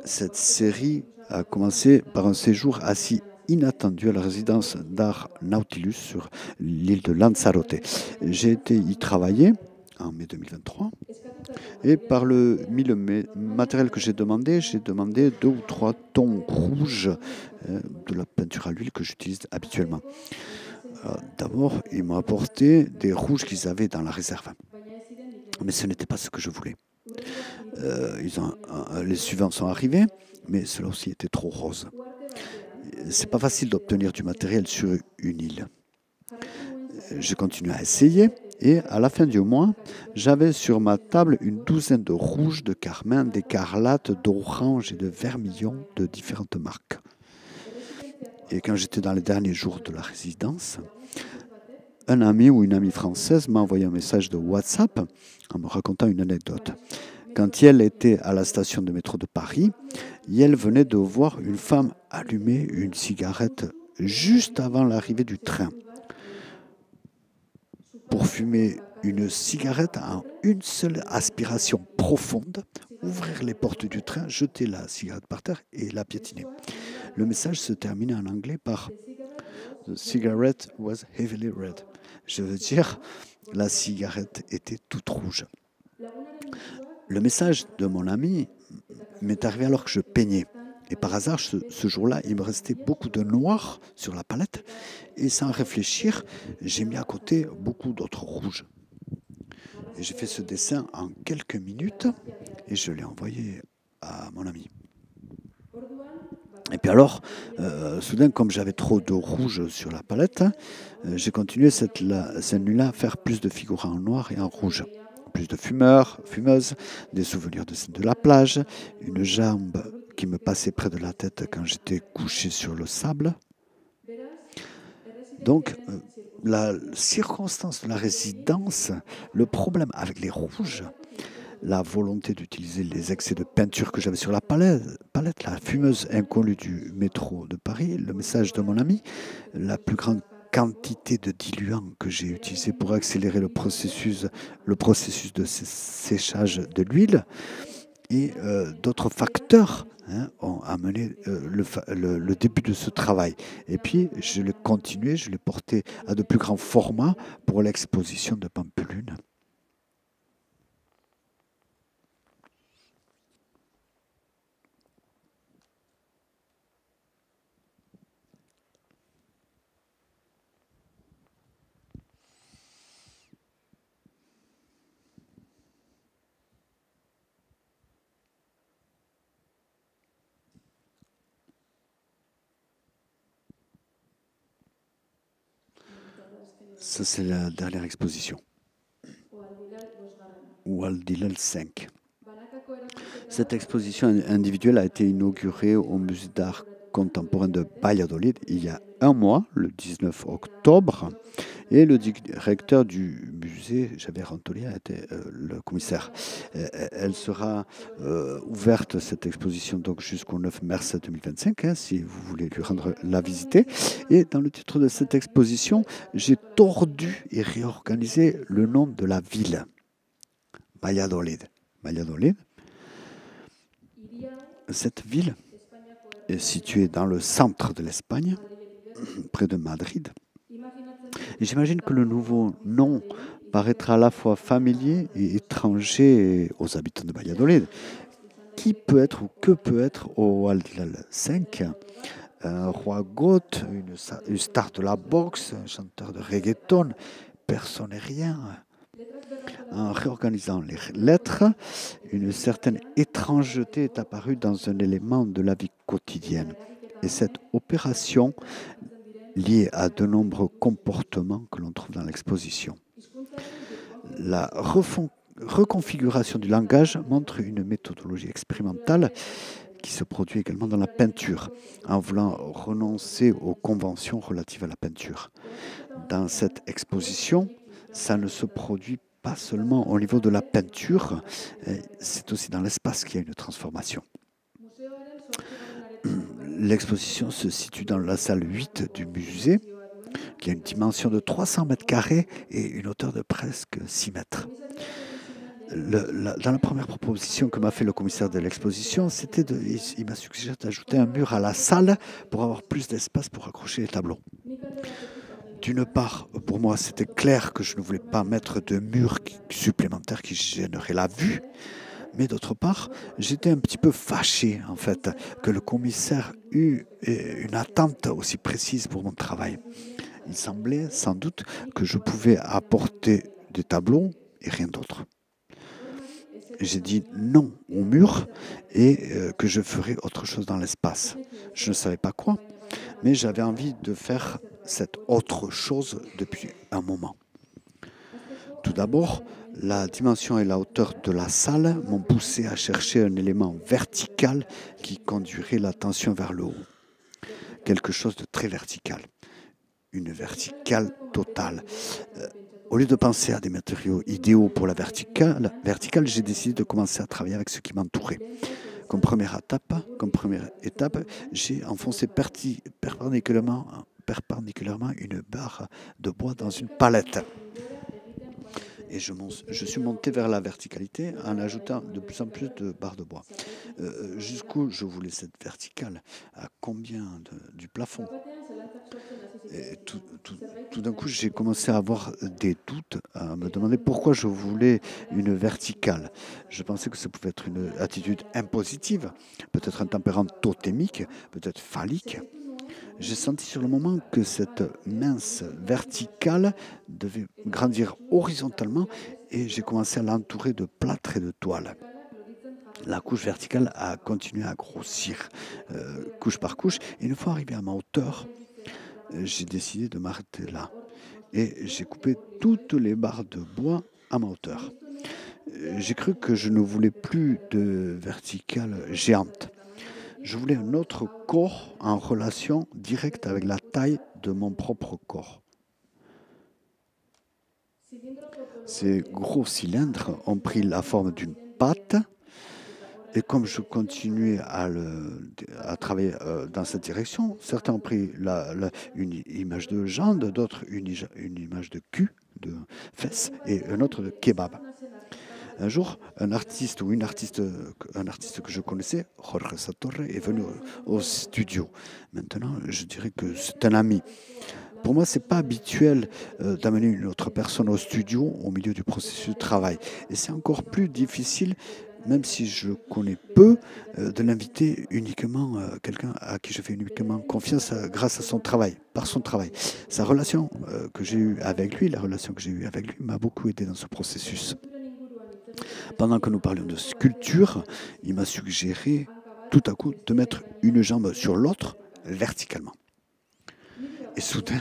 Cette série a commencé par un séjour assez inattendu à la résidence d'art Nautilus sur l'île de Lanzarote. J'ai été y travailler en mai 2023 et par le matériel que j'ai demandé 2 ou 3 tons rouges de la peinture à l'huile que j'utilise habituellement. D'abord, ils m'ont apporté des rouges qu'ils avaient dans la réserve. Mais ce n'était pas ce que je voulais. Les suivants sont arrivés, mais cela aussi était trop rose. C'est pas facile d'obtenir du matériel sur une île. J'ai continué à essayer et à la fin du mois, j'avais sur ma table une douzaine de rouges, de carmin, d'écarlate, d'orange et de vermillon de différentes marques. Et quand j'étais dans les derniers jours de la résidence, un ami ou une amie française m'a envoyé un message de WhatsApp en me racontant une anecdote. Quand elle était à la station de métro de Paris, elle venait de voir une femme allumer une cigarette juste avant l'arrivée du train. Pour fumer une cigarette en une seule aspiration profonde, ouvrir les portes du train, jeter la cigarette par terre et la piétiner. Le message se terminait en anglais par The cigarette was heavily red. Je veux dire, la cigarette était toute rouge. Le message de mon ami m'est arrivé alors que je peignais. Et par hasard, ce jour-là, il me restait beaucoup de noir sur la palette. Et sans réfléchir, j'ai mis à côté beaucoup d'autres rouges. Et j'ai fait ce dessin en quelques minutes et je l'ai envoyé à mon ami. Et puis alors, soudain, comme j'avais trop de rouge sur la palette, j'ai continué cette nuit-là à faire plus de figurants en noir et en rouge. Plus de fumeurs, fumeuses, des souvenirs de la plage, une jambe qui me passait près de la tête quand j'étais couché sur le sable. Donc, la circonstance de la résidence, le problème avec les rouges, la volonté d'utiliser les excès de peinture que j'avais sur la palette, la fumeuse inconnue du métro de Paris, le message de mon ami, la plus grande quantité de diluant que j'ai utilisé pour accélérer le processus de séchage de l'huile et d'autres facteurs ont amené le début de ce travail. Et puis, je l'ai continué, je l'ai porté à de plus grands formats pour l'exposition de Pampelune. Ça, c'est la dernière exposition, ou Aldilal 5. Cette exposition individuelle a été inaugurée au Musée d'art contemporain de Valladolid il y a un mois, le 19 octobre. Et le directeur du musée, Javier Rantolia, était le commissaire. Elle sera ouverte, cette exposition, donc jusqu'au 9 mars 2025, hein, si vous voulez lui rendre la visiter. Et dans le titre de cette exposition, j'ai tordu et réorganisé le nom de la ville, Valladolid. Valladolid, cette ville est située dans le centre de l'Espagne, près de Madrid. Et j'imagine que le nouveau nom paraîtra à la fois familier et étranger aux habitants de Valladolid. Qui peut être ou que peut être au Aldilal 5 un roi goth, une star de la boxe, un chanteur de reggaeton, personne et rien. En réorganisant les lettres, une certaine étrangeté est apparue dans un élément de la vie quotidienne. Et cette opération liée à de nombreux comportements que l'on trouve dans l'exposition. La reconfiguration du langage montre une méthodologie expérimentale qui se produit également dans la peinture, en voulant renoncer aux conventions relatives à la peinture. Dans cette exposition, ça ne se produit pas seulement au niveau de la peinture, c'est aussi dans l'espace qu'il y a une transformation. L'exposition se situe dans la salle 8 du musée, qui a une dimension de 300 mètres carrés et une hauteur de presque 6 mètres. Dans la première proposition que m'a fait le commissaire de l'exposition, il m'a suggéré d'ajouter un mur à la salle pour avoir plus d'espace pour accrocher les tableaux. D'une part, pour moi, c'était clair que je ne voulais pas mettre de mur supplémentaire qui gênerait la vue. Mais d'autre part, j'étais un petit peu fâché, en fait, que le commissaire eût une attente aussi précise pour mon travail. Il semblait sans doute que je pouvais apporter des tableaux et rien d'autre. J'ai dit non au mur et que je ferais autre chose dans l'espace. Je ne savais pas quoi, mais j'avais envie de faire cette autre chose depuis un moment. Tout d'abord, la dimension et la hauteur de la salle m'ont poussé à chercher un élément vertical qui conduirait l'attention vers le haut. Quelque chose de très vertical. Une verticale totale. Au lieu de penser à des matériaux idéaux pour la verticale, j'ai décidé de commencer à travailler avec ce qui m'entourait. Comme première étape, j'ai enfoncé perpendiculairement une barre de bois dans une palette. Et je suis monté vers la verticalité en ajoutant de plus en plus de barres de bois. Jusqu'où je voulais cette verticale? À combien du plafond? Et tout d'un coup, j'ai commencé à avoir des doutes, à me demander pourquoi je voulais une verticale. Je pensais que ça pouvait être une attitude impositive, peut-être un tempérament totémique, peut-être phallique. J'ai senti sur le moment que cette mince verticale devait grandir horizontalement et j'ai commencé à l'entourer de plâtre et de toile. La couche verticale a continué à grossir, couche par couche, et une fois arrivé à ma hauteur, j'ai décidé de m'arrêter là. Et j'ai coupé toutes les barres de bois à ma hauteur. J'ai cru que je ne voulais plus de verticale géante. Je voulais un autre corps en relation directe avec la taille de mon propre corps. Ces gros cylindres ont pris la forme d'une patte. Et comme je continuais à travailler dans cette direction, certains ont pris une image de jambe, d'autres une image de cul, de fesses, et un autre de kebab. Un jour, un artiste que je connaissais, Jorge Satorre, est venu au studio. Maintenant, je dirais que c'est un ami. Pour moi, ce n'est pas habituel d'amener une autre personne au studio au milieu du processus de travail. Et c'est encore plus difficile, même si je connais peu, de l'inviter uniquement quelqu'un à qui je fais uniquement confiance grâce à son travail, par son travail. La relation que j'ai eue avec lui m'a beaucoup aidé dans ce processus. Pendant que nous parlions de sculpture, il m'a suggéré tout à coup de mettre une jambe sur l'autre verticalement. Et soudain,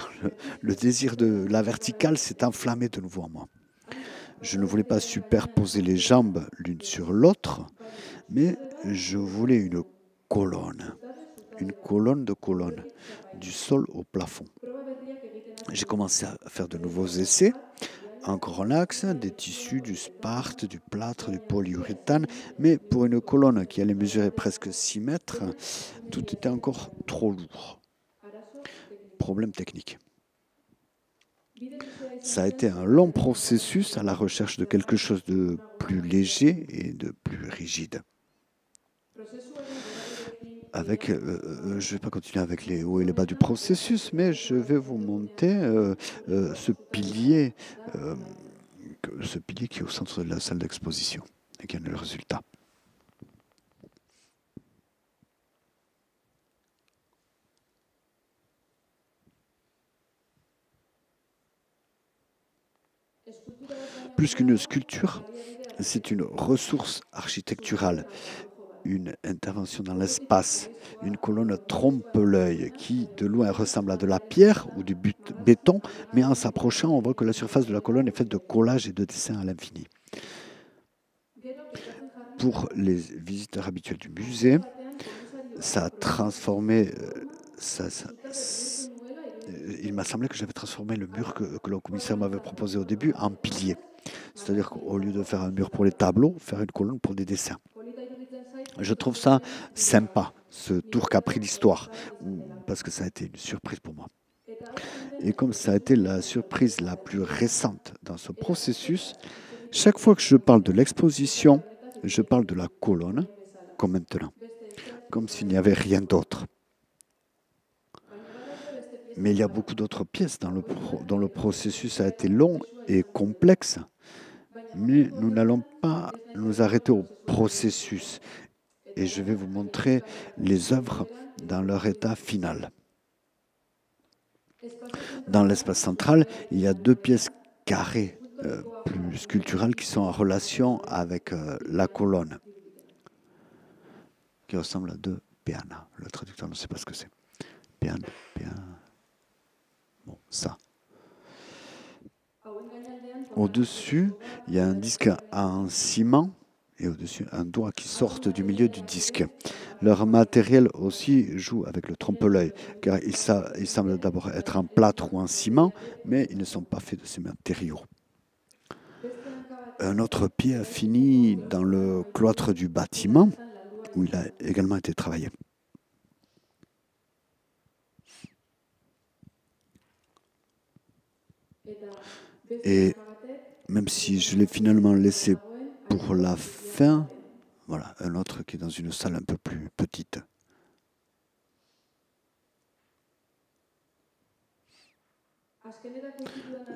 le désir de la verticale s'est enflammé de nouveau en moi. Je ne voulais pas superposer les jambes l'une sur l'autre, mais je voulais une colonne de colonnes, du sol au plafond. J'ai commencé à faire de nouveaux essais, en grand axe, des tissus, du sparte, du plâtre, du polyuréthane, mais pour une colonne qui allait mesurer presque 6 mètres, tout était encore trop lourd. Problème technique. Ça a été un long processus à la recherche de quelque chose de plus léger et de plus rigide. Je ne vais pas continuer avec les hauts et les bas du processus, mais je vais vous monter ce euh, ce pilier qui est au centre de la salle d'exposition et qui en est le résultat. Plus qu'une sculpture, c'est une ressource architecturale, une intervention dans l'espace, une colonne trompe l'œil qui, de loin, ressemble à de la pierre ou du béton, mais en s'approchant, on voit que la surface de la colonne est faite de collages et de dessins à l'infini. Pour les visiteurs habituels du musée, ça a transformé. Il m'a semblé que j'avais transformé le mur que le commissaire m'avait proposé au début en pilier. C'est-à-dire qu'au lieu de faire un mur pour les tableaux, faire une colonne pour des dessins. Je trouve ça sympa, ce tour qu'a pris l'histoire, parce que ça a été une surprise pour moi. Et comme ça a été la surprise la plus récente dans ce processus, chaque fois que je parle de l'exposition, je parle de la colonne, comme maintenant, comme s'il n'y avait rien d'autre. Mais il y a beaucoup d'autres pièces dont le processus a été long et complexe. Mais nous n'allons pas nous arrêter au processus. Et je vais vous montrer les œuvres dans leur état final. Dans l'espace central, il y a 2 pièces carrées plus sculpturales qui sont en relation avec la colonne, qui ressemblent à 2 pianas. Le traducteur ne sait pas ce que c'est. Piano, piano. Bon, ça. Au-dessus, il y a un disque en ciment et au-dessus, un doigt qui sort du milieu du disque. Leur matériel aussi joue avec le trompe-l'œil, car ils semblent d'abord être en plâtre ou en ciment, mais ils ne sont pas faits de ces matériaux. Un autre pied a fini dans le cloître du bâtiment, où il a également été travaillé. Et même si je l'ai finalement laissé pour la fin, voilà, un autre qui est dans une salle un peu plus petite.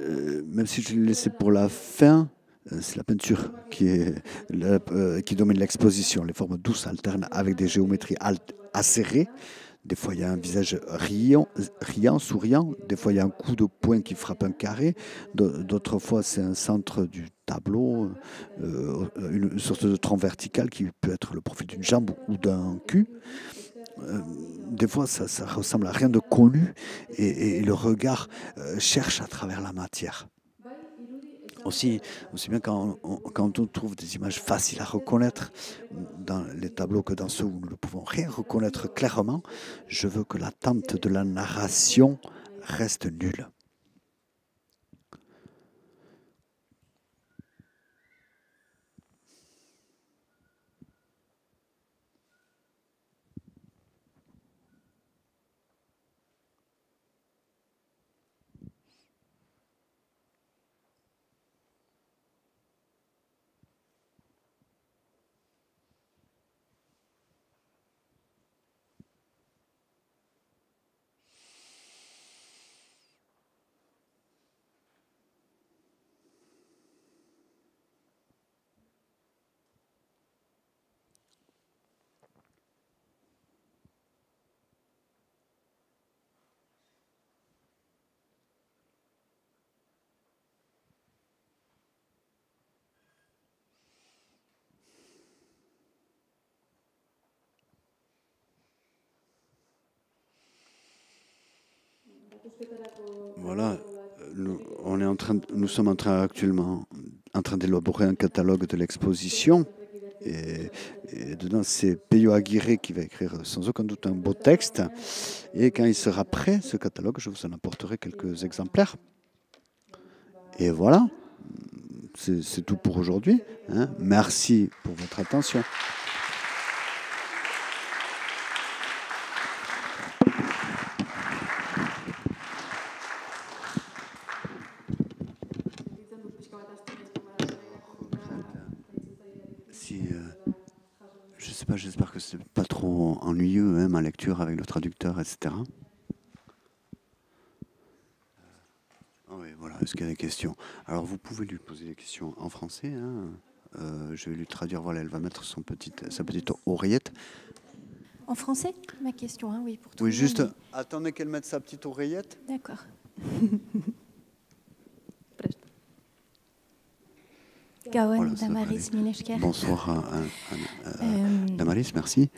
Même si je l'ai laissé pour la fin, c'est la peinture qui domine l'exposition. Les formes douces alternent avec des géométries acérées. Des fois, il y a un visage riant, souriant. Des fois, il y a un coup de poing qui frappe un carré. D'autres fois, c'est un centre du tableau, une sorte de tronc vertical qui peut être le profil d'une jambe ou d'un cul. Des fois, ça ressemble à rien de connu et le regard cherche à travers la matière. Aussi, aussi bien quand on trouve des images faciles à reconnaître dans les tableaux que dans ceux où nous ne pouvons rien reconnaître clairement, je veux que l'attente de la narration reste nulle. Voilà, nous sommes actuellement en train d'élaborer un catalogue de l'exposition. Et dedans, c'est Peyo Aguirre qui va écrire sans aucun doute un beau texte. Et quand il sera prêt, ce catalogue, je vous en apporterai quelques exemplaires. Et voilà, c'est tout pour aujourd'hui. Hein. Merci pour votre attention. Je sais pas, j'espère que c'est pas trop ennuyeux, hein, ma lecture avec le traducteur, etc. Ah oui, voilà, est-ce qu'il y a des questions? Alors vous pouvez lui poser des questions en français. Hein. Je vais lui traduire, voilà, elle va mettre sa petite oreillette. En français, ma question, hein, oui, pour tout oui, le monde. juste, attendez qu'elle mette sa petite oreillette. D'accord. Gaon Damaris Mileshker. Bonsoir, Damaris, merci.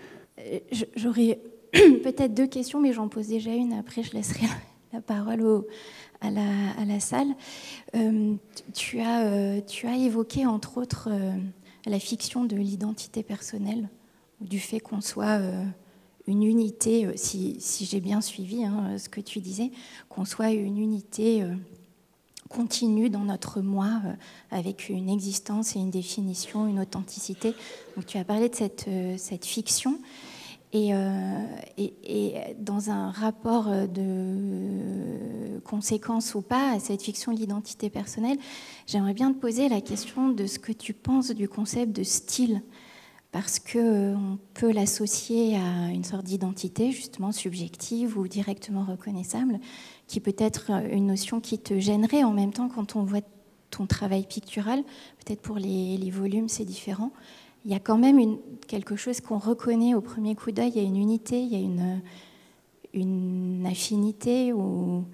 J'aurais peut-être deux questions, mais j'en pose déjà une. Après, je laisserai la parole à la salle. Tu as évoqué, entre autres, la fiction de l'identité personnelle, du fait qu'on soit une unité, si j'ai bien suivi hein, ce que tu disais, qu'on soit une unité continue dans notre moi, avec une existence et une définition, une authenticité. Donc tu as parlé de cette fiction. Et dans un rapport de conséquence ou pas à cette fiction de l'identité personnelle, j'aimerais bien te poser la question de ce que tu penses du concept de style, parce qu'on peut l'associer à une sorte d'identité justement subjective ou directement reconnaissable, qui peut être une notion qui te gênerait en même temps quand on voit ton travail pictural. Peut-être pour les volumes c'est différent. Il y a quand même quelque chose qu'on reconnaît au premier coup d'œil, il y a une unité, il y a une affinité ou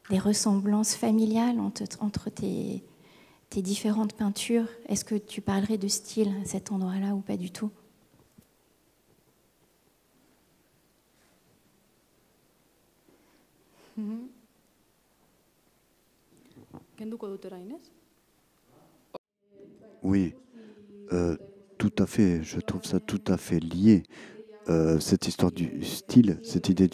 des ressemblances familiales entre tes différentes peintures. Est-ce que tu parlerais de style à cet endroit-là ou pas du tout ? Oui, tout à fait. Je trouve ça tout à fait lié. Cette histoire du style, cette idée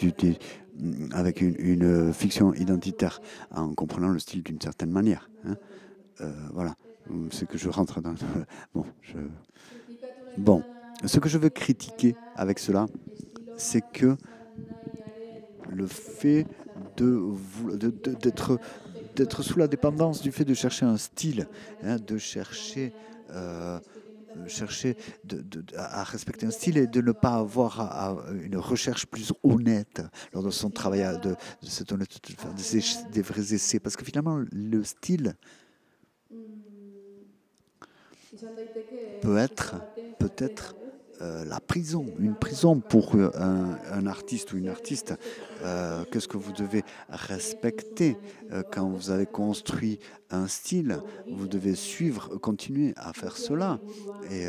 avec une fiction identitaire, en comprenant le style d'une certaine manière. Hein. Voilà, c'est que je rentre dans... Bon, ce que je veux critiquer avec cela, c'est que le fait d'être sous la dépendance du fait de chercher un style, hein, de chercher à respecter un style et de ne pas avoir une recherche plus honnête lors de son travail, de cette honnêteté, de faire des vrais essais. Parce que finalement, le style peut être peut-être la prison, une prison pour un artiste ou une artiste. Qu'est-ce que vous devez respecter quand vous avez construit un style? Vous devez suivre, continuer à faire cela. Et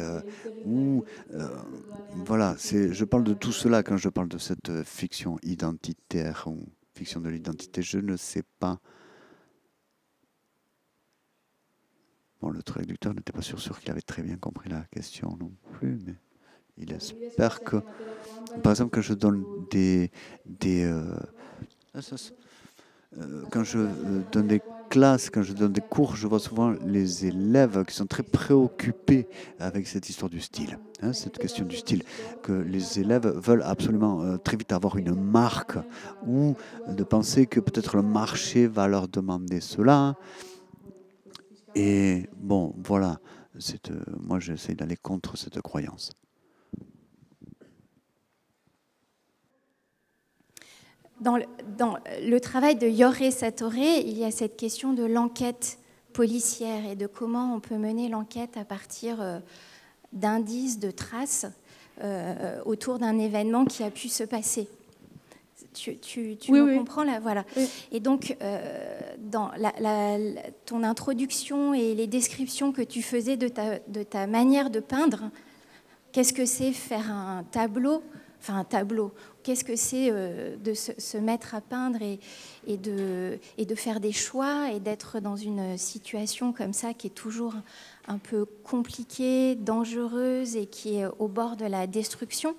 voilà, je parle de tout cela quand je parle de cette fiction identitaire ou fiction de l'identité. Je ne sais pas. Bon, le traducteur n'était pas sûr qu'il avait très bien compris la question non plus, mais il espère que, par exemple, quand je donne quand je donne des classes, quand je donne des cours, je vois souvent les élèves qui sont très préoccupés avec cette histoire du style, hein, cette question du style, que les élèves veulent absolument très vite avoir une marque ou de penser que peut-être le marché va leur demander cela. Et bon, voilà, moi j'essaie d'aller contre cette croyance. Dans le travail de Jorge Satorre, il y a cette question de l'enquête policière et de comment on peut mener l'enquête à partir d'indices, de traces autour d'un événement qui a pu se passer. Tu me comprends là, voilà. Oui. Et donc, dans ton introduction et les descriptions que tu faisais de ta manière de peindre, qu'est-ce que c'est faire un tableau enfin un tableau. Qu'est-ce que c'est de se mettre à peindre et de faire des choix et d'être dans une situation comme ça qui est toujours un peu compliquée, dangereuse et qui est au bord de la destruction.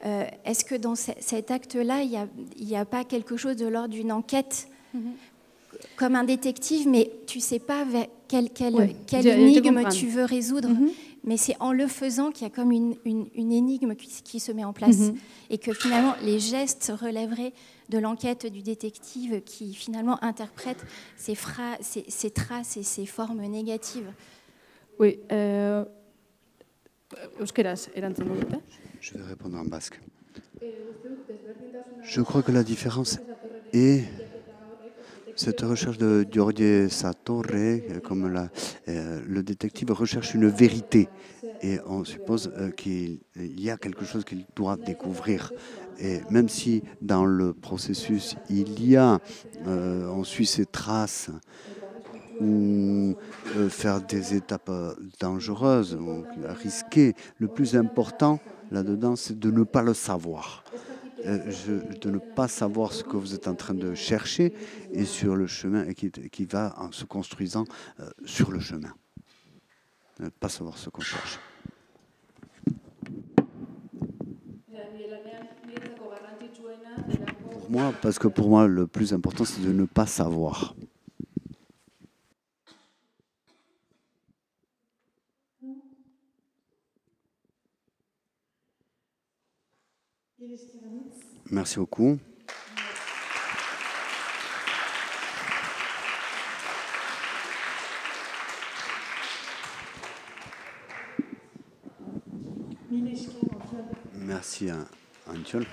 Est-ce que dans cet acte-là, il n'y a pas quelque chose de l'ordre d'une enquête comme un détective, mais tu ne sais pas quelle énigme tu veux résoudre, mais c'est en le faisant qu'il y a comme une énigme qui se met en place, et que finalement les gestes relèveraient de l'enquête du détective qui finalement interprète ces traces et ces formes négatives. Oui. Euskeraz, erantzun dute. Je vais répondre en basque. Je crois que la différence est cette recherche de Jorge Satorre, comme le détective recherche une vérité. Et on suppose qu'il y a quelque chose qu'il doit découvrir. Et même si dans le processus, on suit ses traces, ou faire des étapes dangereuses ou risquées, le plus important là-dedans, c'est de ne pas le savoir. De ne pas savoir ce que vous êtes en train de chercher et sur le chemin et qui va en se construisant sur le chemin. Ne pas savoir ce qu'on cherche. Pour moi, parce que pour moi, le plus important, c'est de ne pas savoir. Merci beaucoup. Merci à Antiol.